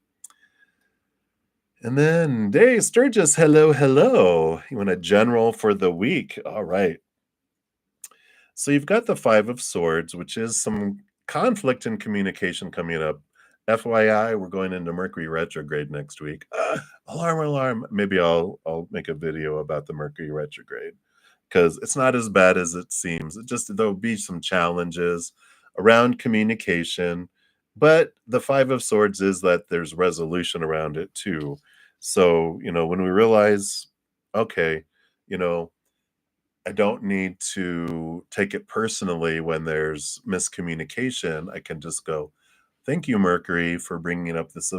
And then Day Sturgis, hello, hello. You want a general for the week? All right. So you've got the Five of Swords, which is some conflict in communication coming up. FYI, we're going into Mercury retrograde next week. Alarm, alarm. Maybe I'll make a video about the Mercury retrograde because it's not as bad as it seems. It just there'll be some challenges around communication, but the Five of Swords is that there's resolution around it too. So, when we realize, okay, you know, I don't need to take it personally when there's miscommunication. I can just go, "Thank you, Mercury, for bringing up this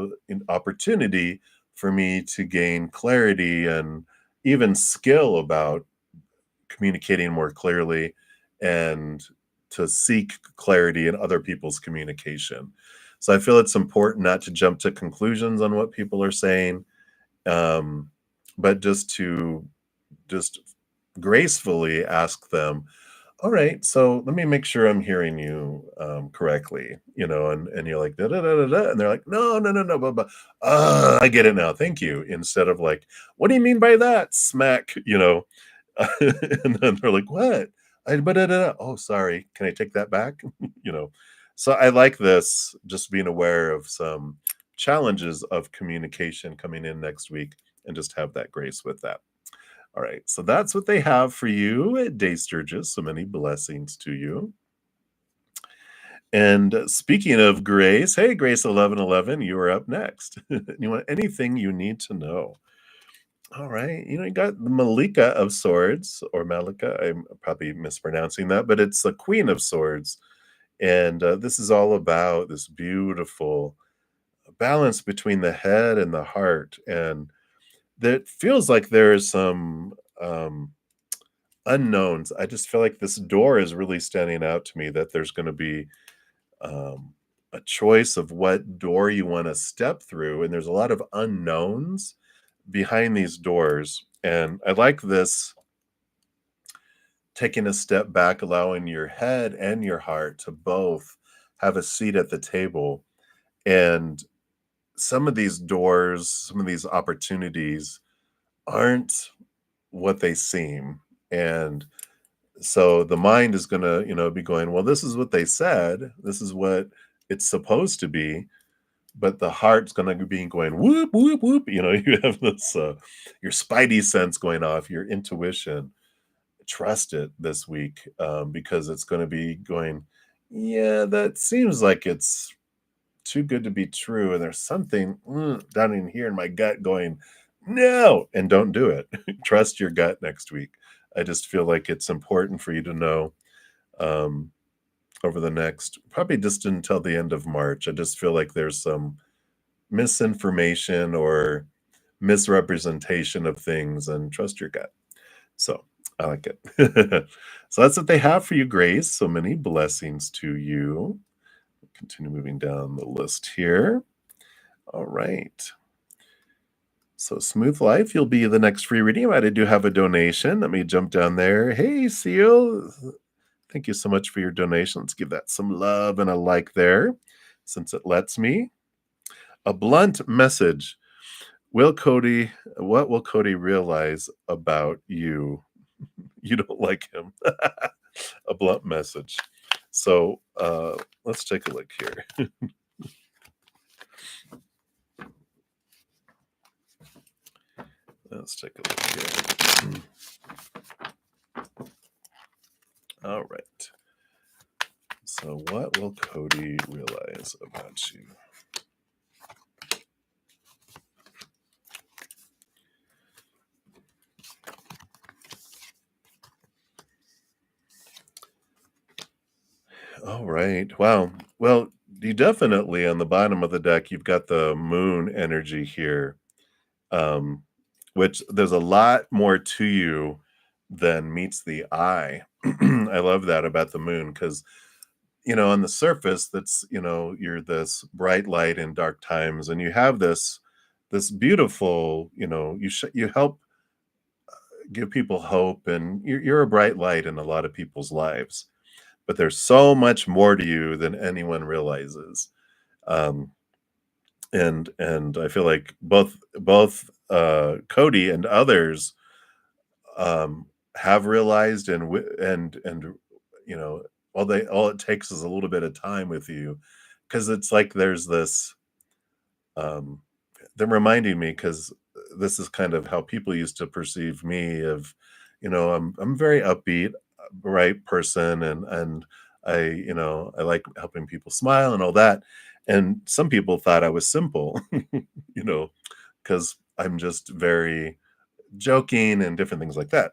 opportunity for me to gain clarity and even skill about communicating more clearly and to seek clarity in other people's communication." So I feel it's important not to jump to conclusions on what people are saying, um, but just gracefully ask them, all right, so let me make sure I'm hearing you correctly, and you're like, da, da, da, da, da, and they're like, no, no, no, no, blah, blah. I get it now. Thank you. Instead of like, what do you mean by that? Smack, and then they're like, what? Oh, sorry. Can I take that back? you know, so I like this, just being aware of some challenges of communication coming in next week and just have that grace with that. All right, so that's what they have for you at Day Sturgis. So many blessings to you. And speaking of Grace, hey, Grace 1111, you are up next. You want anything you need to know. All right, you got the Malika of Swords, or Malika. I'm probably mispronouncing that, but it's the Queen of Swords. And this is all about this beautiful balance between the head and the heart. And that feels like there is some unknowns. I just feel like this door is really standing out to me, that there's going to be a choice of what door you want to step through. And there's a lot of unknowns behind these doors. And I like this, taking a step back, allowing your head and your heart to both have a seat at the table. And some of these doors, some of these opportunities aren't what they seem. And so the mind is going to, be going, well, this is what they said. This is what it's supposed to be. But the heart's going to be going, whoop, whoop, whoop. You have this, your spidey sense going off, your intuition. Trust it this week, because it's going to be going, yeah, that seems like it's too good to be true. And there's something down in here in my gut going, no, and don't do it. Trust your gut next week. I just feel like it's important for you to know, um, over the next, probably just until the end of March. I just feel like there's some misinformation or misrepresentation of things, and trust your gut. So I like it. So that's what they have for you, Grace. So many blessings to you. Continue moving down the list here. All right. So Smooth Life, you'll be the next free reading. I do have a donation. Let me jump down there. Hey, Seal. Thank you so much for your donation. Let's give that some love and a like there, since it lets me. A blunt message. What will Cody realize about you? You don't like him. A blunt message. So let's take a look here. Let's take a look here. All right. So what will Cody realize about you? All right. Wow. Well, you definitely, on the bottom of the deck, you've got the moon energy here, um, which there's a lot more to you than meets the eye. I love that about the moon, because on the surface, that's, you're this bright light in dark times, and you have this beautiful, you help give people hope, and you're a bright light in a lot of people's lives. But there's so much more to you than anyone realizes. Um, and I feel like both Cody and others have realized and you know, all it takes is a little bit of time with you, because it's like there's this um they're reminding me, because this is kind of how people used to perceive me of, I'm very upbeat, bright person, and I like helping people smile and all that. And some people thought I was simple, you know, because I'm just very joking and different things like that.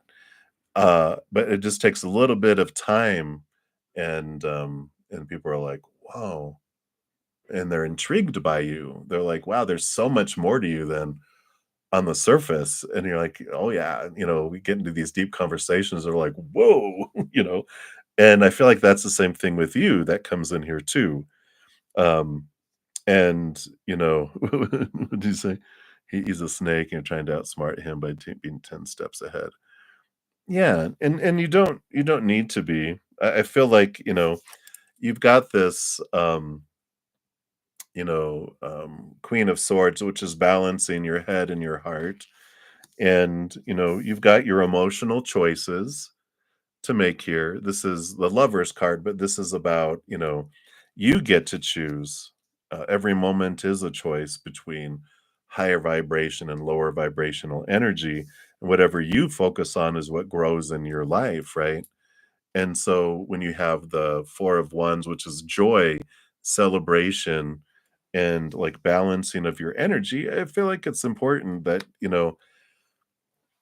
But it just takes a little bit of time, and people are like, "Wow," and they're intrigued by you. They're like, "Wow, there's so much more to you than on the surface." And you're like, "Oh yeah," we get into these deep conversations. They're like, "Whoa," and I feel like that's the same thing with you that comes in here too. Um, and what did you say? He's a snake, and you're trying to outsmart him by being 10 steps ahead. Yeah, and you don't need to be. I feel like, you've got this, Queen of Swords, which is balancing your head and your heart. And, you've got your emotional choices to make here. This is the Lover's card, but this is about, you get to choose. Every moment is a choice between higher vibration and lower vibrational energy. And whatever you focus on is what grows in your life, right? And so when you have the Four of Wands, which is joy, celebration, and like balancing of your energy, I feel like it's important that,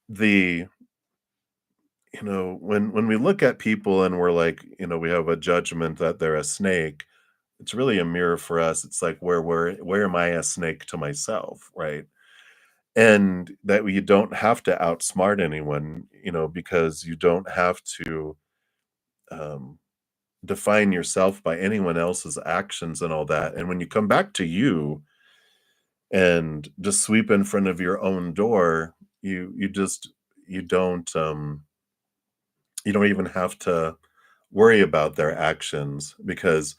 the when we look at people and we're like, we have a judgment that they're a snake, it's really a mirror for us. It's like, where am I a snake to myself, right? And that you don't have to outsmart anyone, because you don't have to um define yourself by anyone else's actions and all that. And when you come back to you and just sweep in front of your own door, you don't even have to worry about their actions, because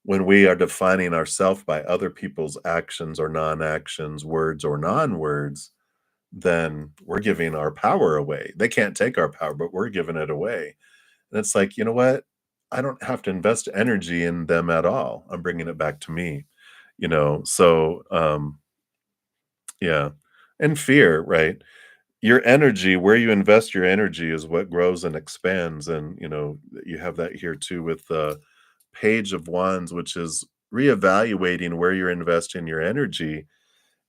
when we are defining ourselves by other people's actions or non-actions, words or non-words, then we're giving our power away. They can't take our power, but we're giving it away. And it's like, you know what? I don't have to invest energy in them at all. I'm bringing it back to me, So, yeah. And fear, right? Your energy, where you invest your energy is what grows and expands. And, you have that here too with the Page of Wands, which is reevaluating where you're investing your energy.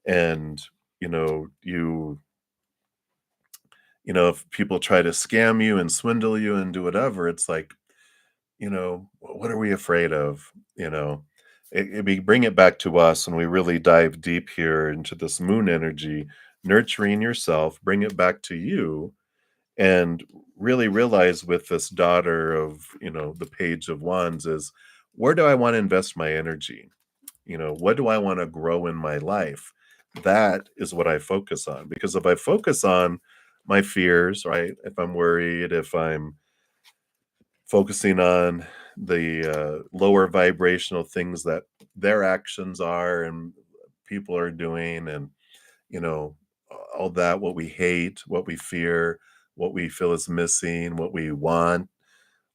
And, you know, you if people try to scam you and swindle you and do whatever, it's like, what are we afraid of? We bring it back to us when we really dive deep here into this moon energy, nurturing yourself, bring it back to you, and really realize with this daughter of, the Page of Wands is, where do I want to invest my energy? What do I want to grow in my life? That is what I focus on. Because if I focus on my fears, right? If I'm worried, if I'm focusing on the lower vibrational things that their actions are and people are doing, and you know all that, what we hate, what we fear, what we feel is missing, what we want,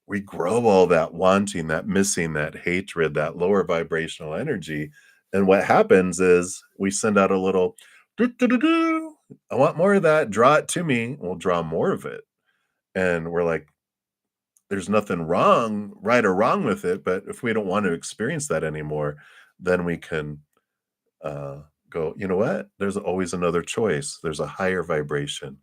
we grow all that wanting, that missing, that hatred, that lower vibrational energy. And what happens is we send out a little "doo, doo, doo, doo. I want more of that, draw it to me." We'll draw more of it. And we're like, there's nothing wrong, right or wrong with it, but if we don't want to experience that anymore, then we can go, you know what? There's always another choice. There's a higher vibration: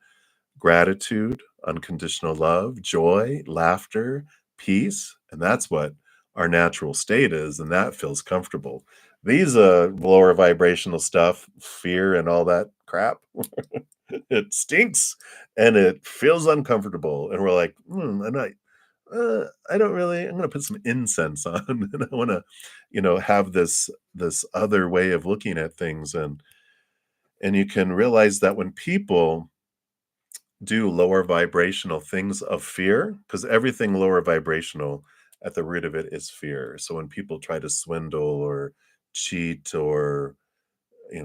gratitude, unconditional love, joy, laughter, peace. And that's what our natural state is. And that feels comfortable. These lower vibrational stuff, fear and all that crap, it stinks and it feels uncomfortable. And we're like, I don't really, I'm gonna put some incense on and I wanna, have this other way of looking at things. And you can realize that when people do lower vibrational things of fear, because everything lower vibrational at the root of it is fear. So when people try to swindle or cheat or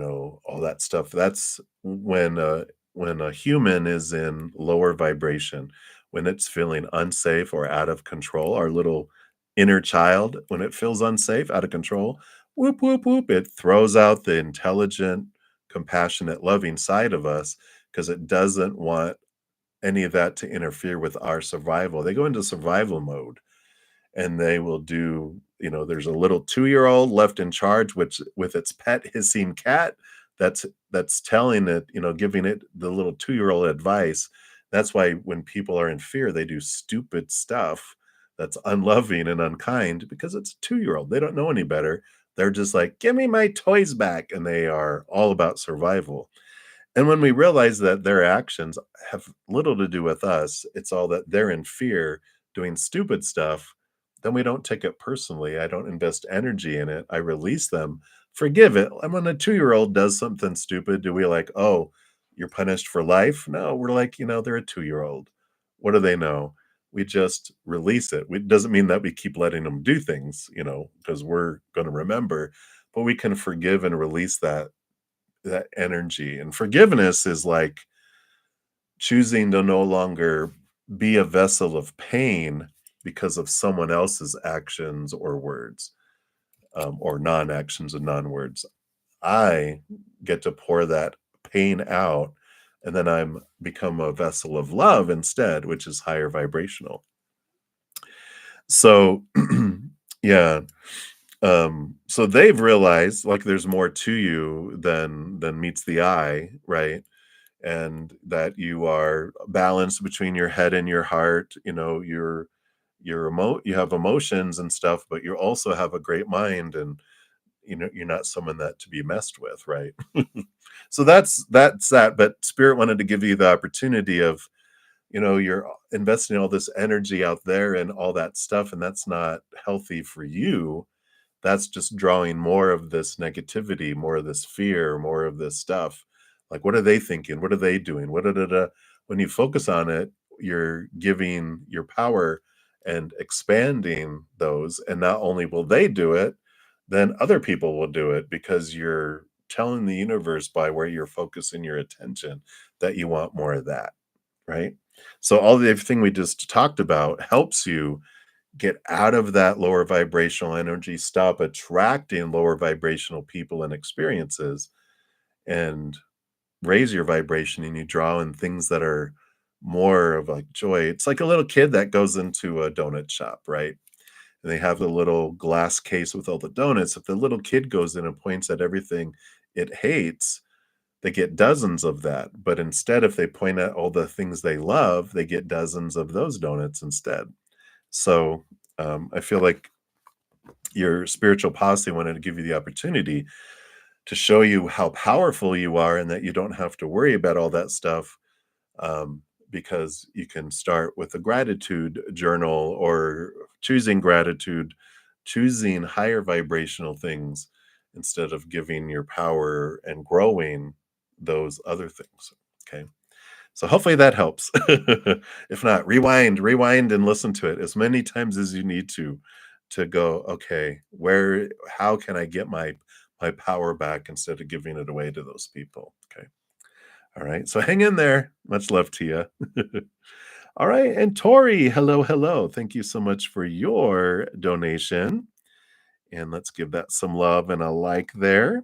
all that stuff. That's when a human is in lower vibration, when it's feeling unsafe or out of control, our little inner child, when it feels unsafe, out of control, whoop, whoop, whoop, it throws out the intelligent, compassionate, loving side of us because it doesn't want any of that to interfere with our survival. They go into survival mode and they will do there's a little 2-year-old left in charge, which with its pet hissing cat that's telling it, giving it the little 2-year-old advice. That's why when people are in fear, they do stupid stuff that's unloving and unkind because it's a 2-year-old. They don't know any better. They're just like, "Give me my toys back," and they are all about survival. And when we realize that their actions have little to do with us, it's all that they're in fear doing stupid stuff, then we don't take it personally. I don't invest energy in it. I release them, forgive it. And when a 2-year-old does something stupid, do we like, oh, you're punished for life? No, we're like, they're a 2-year-old. What do they know? We just release it. It doesn't mean that we keep letting them do things, because we're going to remember, but we can forgive and release that energy. And forgiveness is like choosing to no longer be a vessel of pain because of someone else's actions or words, or non-actions and non-words. I get to pour that pain out, and then I'm become a vessel of love instead, which is higher vibrational. So yeah. So they've realized like there's more to you than meets the eye, right? And that you are balanced between your head and your heart. You have emotions and stuff, but you also have a great mind, and you're not someone that to be messed with, right? So that's that. But spirit wanted to give you the opportunity of, you're investing all this energy out there and all that stuff, and that's not healthy for you. That's just drawing more of this negativity, more of this fear, more of this stuff. Like, what are they thinking? What are they doing? What da, da, da. When you focus on it, you're giving your power and expanding those. And not only will they do it, then other people will do it because you're telling the universe by where you're focusing your attention that you want more of that. Right. So all the everything we just talked about helps you get out of that lower vibrational energy, stop attracting lower vibrational people and experiences, and raise your vibration, and you draw in things that are more of like joy. It's like a little kid that goes into a donut shop, right? And they have the little glass case with all the donuts. If the little kid goes in and points at everything it hates, they get dozens of that. But instead, if they point at all the things they love, they get dozens of those donuts instead. So I feel like your spiritual posse wanted to give you the opportunity to show you how powerful you are and that you don't have to worry about all that stuff, because you can start with a gratitude journal or choosing gratitude, choosing higher vibrational things instead of giving your power and growing those other things. Okay. So hopefully that helps. If not, rewind and listen to it as many times as you need to go, okay, how can I get my power back instead of giving it away to those people? Okay. All right. So hang in there. Much love to you. All right. And Tori, hello, hello. Thank you so much for your donation. And let's give that some love and a like there.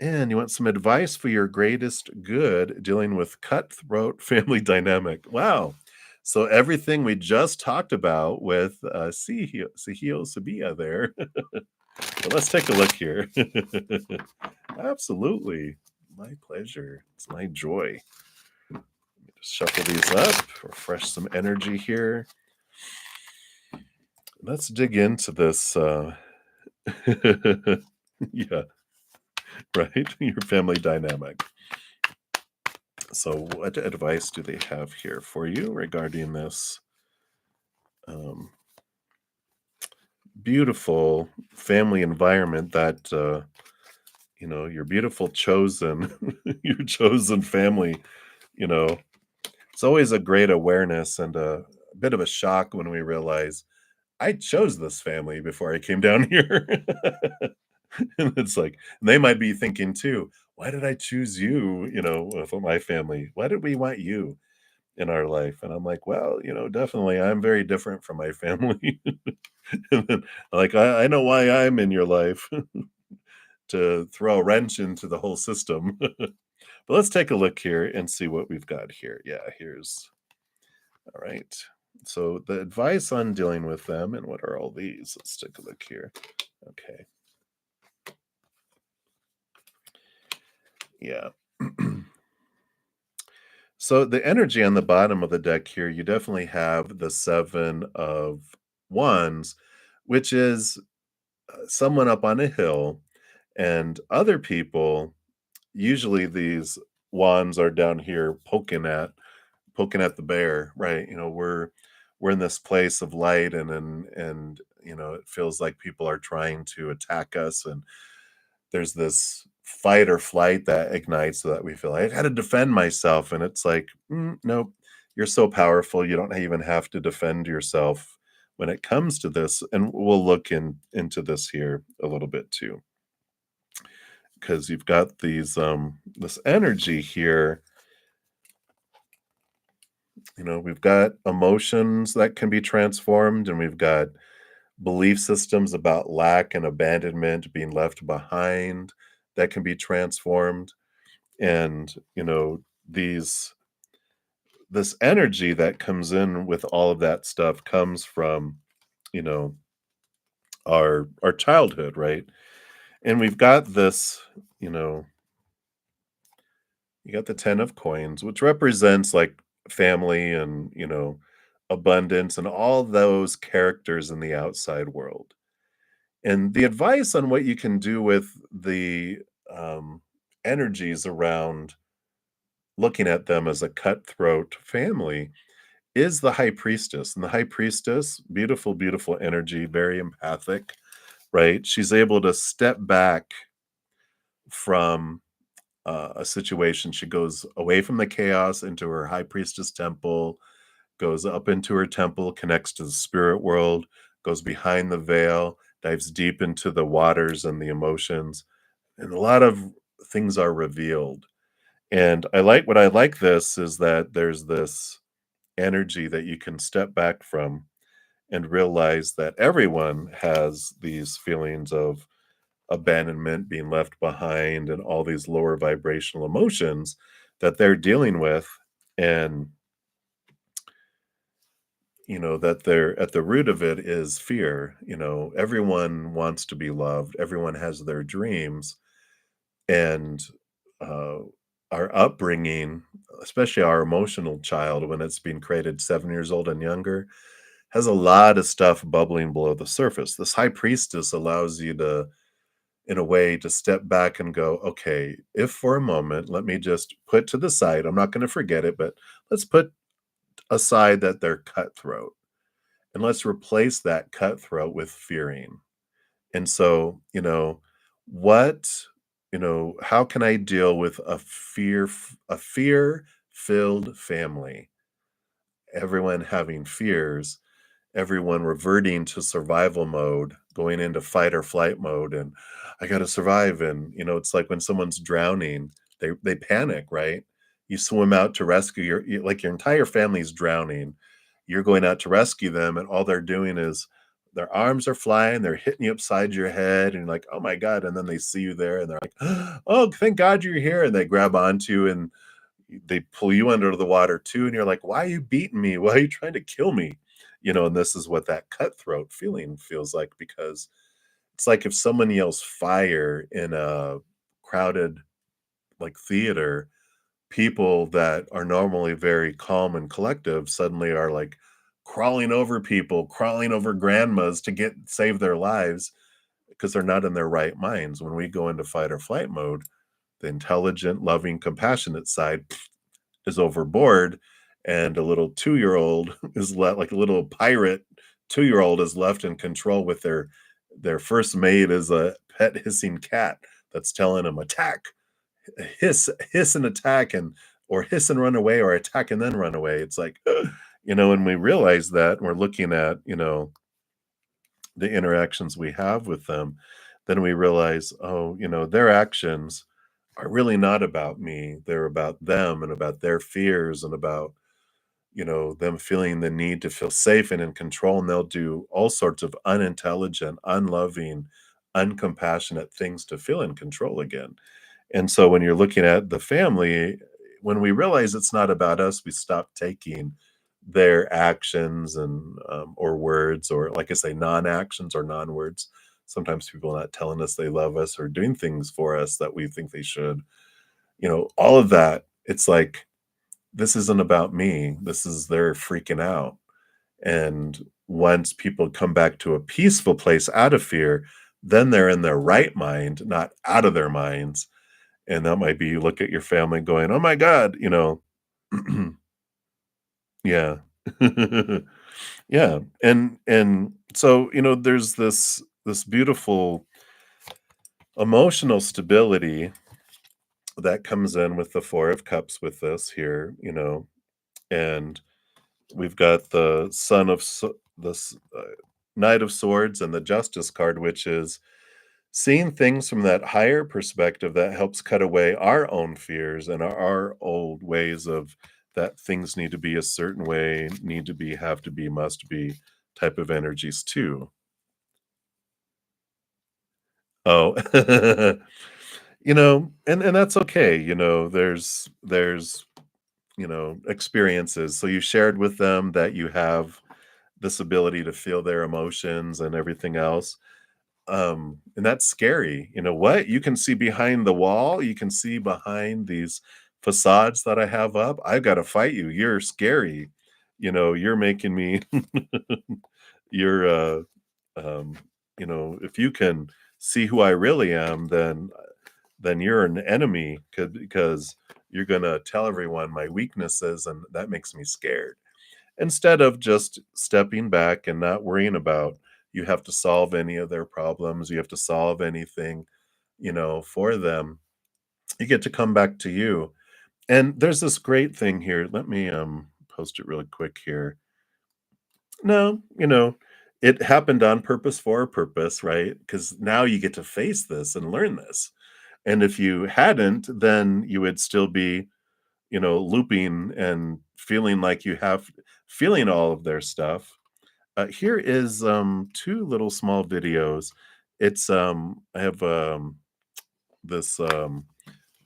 And you want some advice for your greatest good dealing with cutthroat family dynamic. Wow. So everything we just talked about with Sihio Sabia there. But let's take a look here. Absolutely. My pleasure. It's my joy. Just shuffle these up, refresh some energy here. Let's dig into this. Yeah, right? Your family dynamic. So, what advice do they have here for you regarding this beautiful family environment that, your beautiful chosen, your chosen family, you know, it's always a great awareness and a bit of a shock when we realize I chose this family before I came down here. And it's like and they might be thinking too, "Why did I choose you, for my family? Why did we want you in our life?" And I'm like, "Well, definitely I'm very different from my family." And then, like, I know why I'm in your life to throw a wrench into the whole system." But let's take a look here and see what we've got here. Yeah, here's all right. So the advice on dealing with them and what are all these? Let's take a look here. Okay. Yeah. So the energy on the bottom of the deck here, you definitely have the 7 of wands, which is someone up on a hill, and other people, usually these wands are down here poking at the bear, right? We're in this place of light, and it feels like people are trying to attack us, and there's this fight or flight that ignites so that we feel like, I got to defend myself, and it's like, nope, you're so powerful, you don't even have to defend yourself when it comes to this. And we'll look into this here a little bit too, because you've got this energy here. We've got emotions that can be transformed, and we've got belief systems about lack and abandonment, being left behind, that can be transformed. And, these this energy that comes in with all of that stuff comes from, you know, our childhood, right? And we've got this, you know, you got the 10 of coins, which represents like family and, abundance and all those characters in the outside world. And the advice on what you can do with the energies around looking at them as a cutthroat family is the high priestess. And the high priestess, beautiful, beautiful energy, very empathic, right? She's able to step back from a situation. She goes away from the chaos into her high priestess temple, goes up into her temple, connects to the spirit world, goes behind the veil, dives deep into the waters and the emotions, and a lot of things are revealed. And what I like this is that there's this energy that you can step back from and realize that everyone has these feelings of abandonment, being left behind, and all these lower vibrational emotions that they're dealing with. And, that they're at the root of it is fear. Everyone wants to be loved, everyone has their dreams. And uh, our upbringing, especially our emotional child, when it's being created 7 years old and younger, has a lot of stuff bubbling below the surface. This high priestess allows you to, in a way, to step back and go, okay, if for a moment, let me just put to the side, I'm not going to forget it, but let's put aside that they're cutthroat and let's replace that cutthroat with fearing. And so, what, how can I deal with a fear-filled family? Everyone having fears, everyone reverting to survival mode, going into fight or flight mode, and I got to survive. And it's like when someone's drowning, they panic, right? You swim out to rescue like your entire family's drowning. You're going out to rescue them, and all they're doing is their arms are flying, they're hitting you upside your head, and you're like, oh my God. And then they see you there and they're like, oh, thank God you're here. And they grab onto you and they pull you under the water too, and you're like, "Why are you beating me? Why are you trying to kill me?" And this is what that cutthroat feeling feels like, because it's like if someone yells fire in a crowded, like, theater, people that are normally very calm and collective suddenly are, like, crawling over people, crawling over grandmas to save their lives because they're not in their right minds. When we go into fight or flight mode, the intelligent, loving, compassionate side is overboard, and a little 2-year-old is like a little pirate 2-year-old is left in control with their first mate is a pet hissing cat that's telling them attack, hiss and attack, and or hiss and run away, or attack and then run away. It's like, when we realize that, and we're looking at, the interactions we have with them, then we realize, oh, their actions are really not about me. They're about them and about their fears and about, them feeling the need to feel safe and in control. And they'll do all sorts of unintelligent, unloving, uncompassionate things to feel in control again. And so when you're looking at the family, when we realize it's not about us, we stop taking their actions and or words, or like I say, non-actions or non-words. Sometimes people not telling us they love us or doing things for us that we think they should. All of that. It's like, this isn't about me. This is they're freaking out. And once people come back to a peaceful place out of fear, then they're in their right mind, not out of their minds. And that might be you look at your family going, "Oh my god," Yeah. Yeah, and so, there's this beautiful emotional stability that comes in with the 4 of Cups with this here, and we've got the Son of S the s Knight of Swords and the Justice card, which is seeing things from that higher perspective that helps cut away our own fears and our old ways of that things need to be a certain way, need to be, have to be, must be type of energies too. Oh, and that's okay. There's experiences. So you shared with them that you have this ability to feel their emotions and everything else. And that's scary. You know what? You can see behind the wall, you can see behind these facades that I have up. I gotta fight you. You're scary. You're making me you're um, if you can see who I really am, then you're an enemy because you're gonna tell everyone my weaknesses, and that makes me scared. Instead of just stepping back and not worrying about you have to solve any of their problems, you have to solve anything, for them. You get to come back to you. And there's this great thing here. Let me post it really quick here. No, it happened on purpose for a purpose, right? Because now you get to face this and learn this. And if you hadn't, then you would still be looping and feeling like you have feeling all of their stuff. Here is 2 little small videos. It's I have this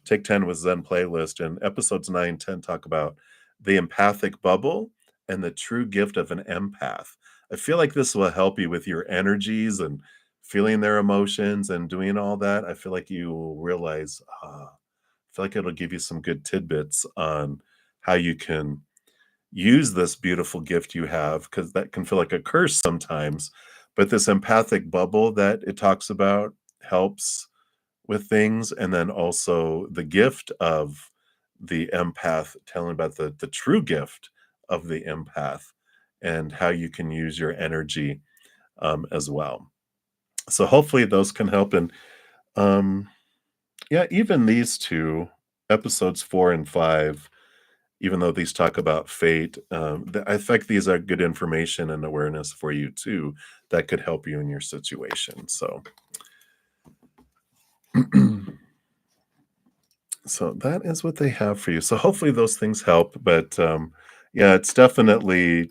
Take 10 with Zen playlist, and episodes 9, 10 talk about the empathic bubble and the true gift of an empath. I feel like this will help you with your energies and feeling their emotions and doing all that. I feel like you will realize, I feel like it'll give you some good tidbits on how you can use this beautiful gift you have, because that can feel like a curse sometimes. But this empathic bubble that it talks about helps with things. And then also the gift of the empath, telling about the true gift of the empath and how you can use your energy as well. So hopefully those can help. And um, yeah, even these two episodes 4 and 5, even though these talk about fate, I think these are good information and awareness for you too that could help you in your situation. So, so that is what they have for you. So hopefully those things help. But yeah, it's definitely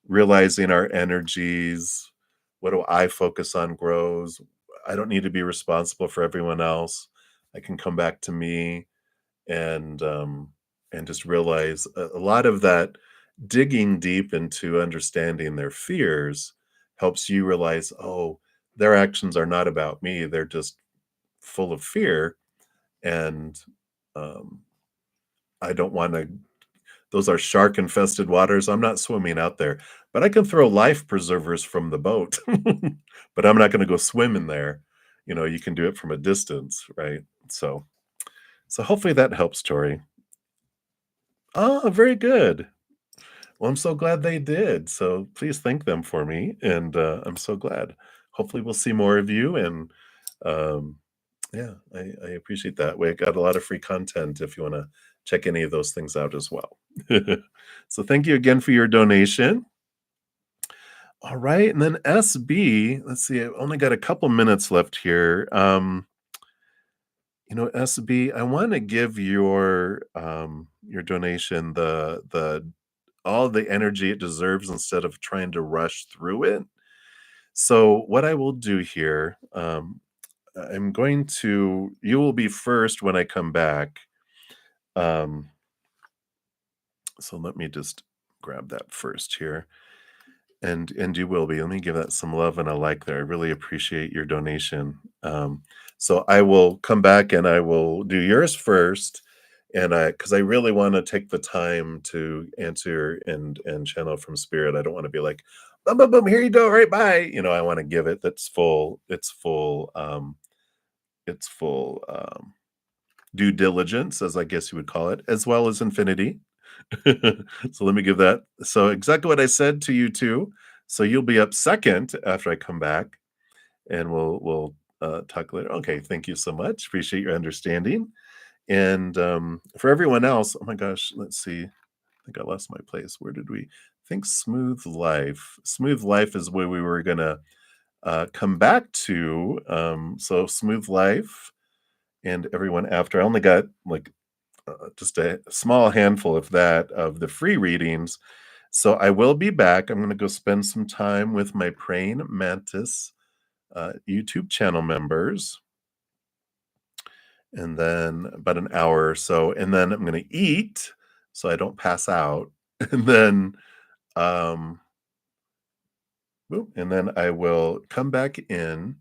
realizing our energies. What do I focus on grows. I don't need to be responsible for everyone else. I can come back to me and just realize a lot of that digging deep into understanding their fears helps you realize, oh, their actions are not about me. They're just full of fear. And um, I don't want to, those are shark infested waters. I'm not swimming out there, but I can throw life preservers from the boat, but I'm not going to go swim in there. You can do it from a distance, right? So hopefully that helps, Tori. Oh, very good. Well, I'm so glad they did. So please thank them for me. And I'm so glad. Hopefully, we'll see more of you. And um, yeah, I appreciate that. We got a lot of free content if you want to check any of those things out as well. So thank you again for your donation. All right, and then SB, let's see, I've only got a couple minutes left here. SB, I want to give your donation the all the energy it deserves instead of trying to rush through it. So what I will do here, you will be first when I come back. Um, so let me just grab that first here. And you will be. Let me give that some love and a like there. I really appreciate your donation. So I will come back and I will do yours first, and because I really want to take the time to answer and channel from spirit. I don't want to be like, boom, boom, boom, here you go, right, bye. I want to give it that's full. It's full due diligence, as I guess you would call it, as well as infinity. So let me give that. So exactly what I said to you too. So you'll be up second after I come back, and we'll talk later. Okay, thank you so much. Appreciate your understanding. And for everyone else, oh my gosh, let's see. I think I lost my place. Where did we? I think smooth life. Smooth life is where we were gonna come back to. So smooth life and everyone after. I only got like just a small handful of that of the free readings. So I will be back. I'm going to go spend some time with my praying mantis YouTube channel members, and then about an hour or so, and then I'm going to eat so I don't pass out, and then um, and then I will come back in,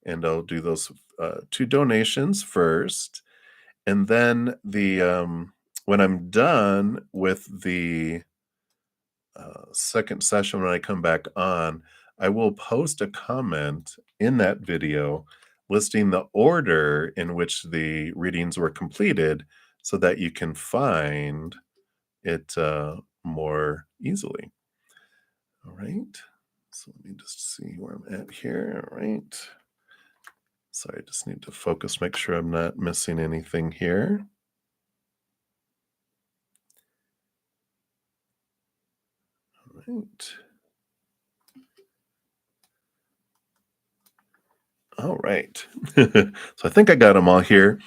and I'll do those two donations first, and then when I'm done with the second session, when I come back on, I will post a comment in that video listing the order in which the readings were completed so that you can find it more easily. All right. So let me just see where I'm at here. All right. Sorry, I just need to focus, make sure I'm not missing anything here. All right. All right. So I think I got them all here.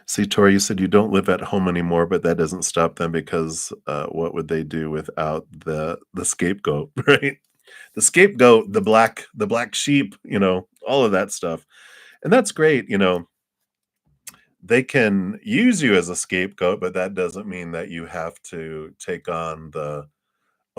See, Tori, you said you don't live at home anymore, but that doesn't stop them because what would they do without the scapegoat, right? The scapegoat, the black sheep, all of that stuff. And that's great, they can use you as a scapegoat, but that doesn't mean that you have to take on the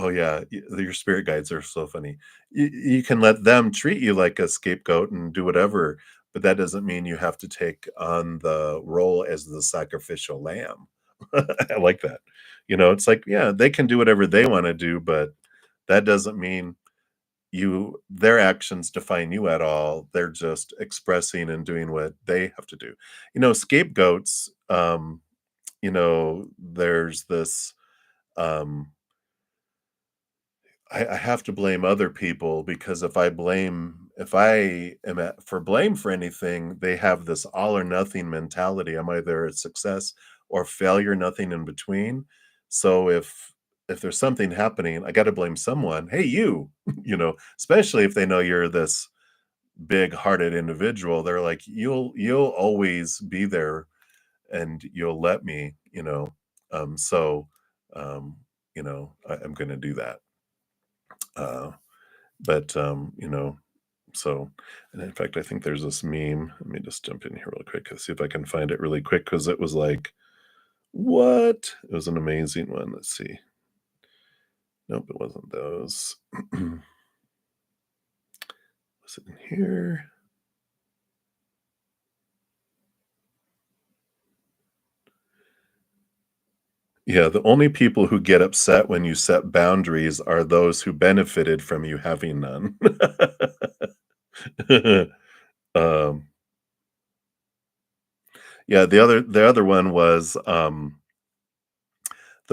oh yeah, your spirit guides are so funny. You can let them treat you like a scapegoat and do whatever, but that doesn't mean you have to take on the role as the sacrificial lamb. I like that. It's like, yeah, they can do whatever they want to do, but that doesn't mean their actions define you at all. They're just expressing and doing what they have to do. Scapegoats, there's this um I have to blame other people because if I am at for blame for anything, they have this all or nothing mentality. I'm either a success or failure, nothing in between. So if there's something happening, I got to blame someone. Hey, you, especially if they know you're this big-hearted individual, they're like, you'll always be there and you'll let me, so I'm going to do that. Uh, but so and in fact, I think there's this meme. Let me just jump in here real quick and see if I can find it really quick because it was like, what? It was an amazing one. Let's see. Nope, it wasn't those. Was it in here? Yeah, the only people who get upset when you set boundaries are those who benefited from you having none. um, yeah, the other one was the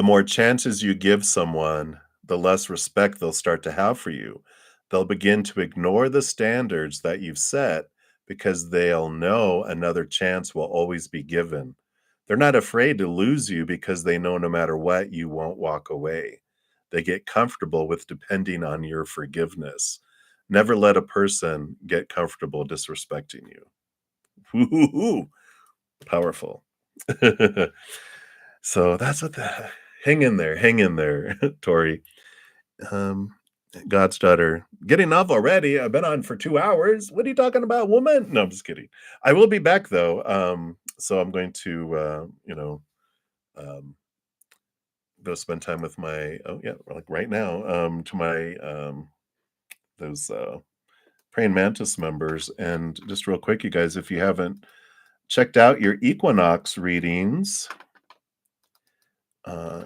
more chances you give someone, the less respect they'll start to have for you. They'll begin to ignore the standards that you've set because they'll know another chance will always be given. They're not afraid to lose you because they know no matter what, you won't walk away. They get comfortable with depending on your forgiveness. Never let a person get comfortable disrespecting you. Woo-hoo-hoo. Powerful. So that's what the hang in there, Tori. Um, God's daughter, getting enough already. I've been on for 2 hours. What are you talking about, woman? No, I'm just kidding. I will be back though. So I'm going to, um, go spend time with my, oh yeah, like right now, to my, those, praying mantis members. And just real quick, you guys, if you haven't checked out your equinox readings,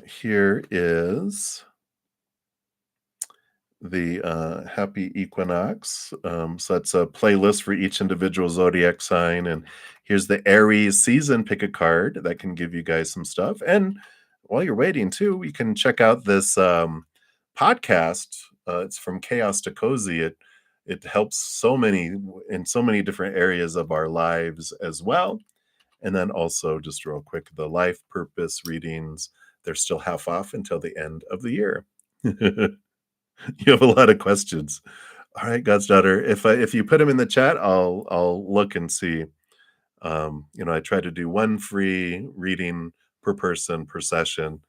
here is the happy equinox. So that's a playlist for each individual zodiac sign. And here's the Aries season. Pick a card that can give you guys some stuff. And while you're waiting, too, you can check out this podcast. It's from chaos to cozy. It helps so many in so many different areas of our lives as well. And then also, just real quick, the life purpose readings, they're still half off until the end of the year. You have a lot of questions. All right, God's daughter. If you put them in the chat, I'll look and see. I try to do one free reading per person per session.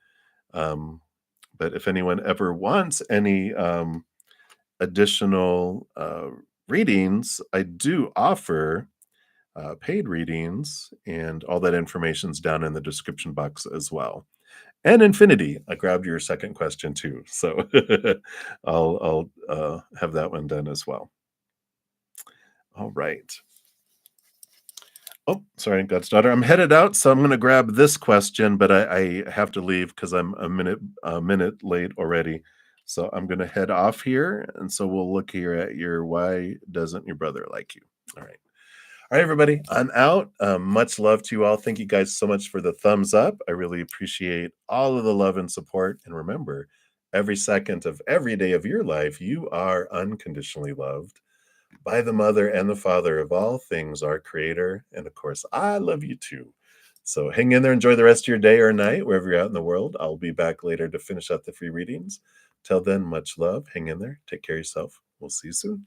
But if anyone ever wants any additional readings, I do offer paid readings, and all that information's down in the description box as well. And infinity. I grabbed your second question too, so I'll have that one done as well. All right. Oh, sorry, God's daughter. I'm headed out, so I'm going to grab this question, but I have to leave because I'm a minute late already. So I'm going to head off here, and so we'll look here at your why doesn't your brother like you? All right. All right, everybody, I'm out. Much love to you all. Thank you guys so much for the thumbs up. I really appreciate all of the love and support. And remember, every second of every day of your life, you are unconditionally loved by the mother and the father of all things, our creator. And of course, I love you too. So hang in there, enjoy the rest of your day or night, wherever you're out in the world. I'll be back later to finish up the free readings. Till then, much love. Hang in there. Take care of yourself. We'll see you soon.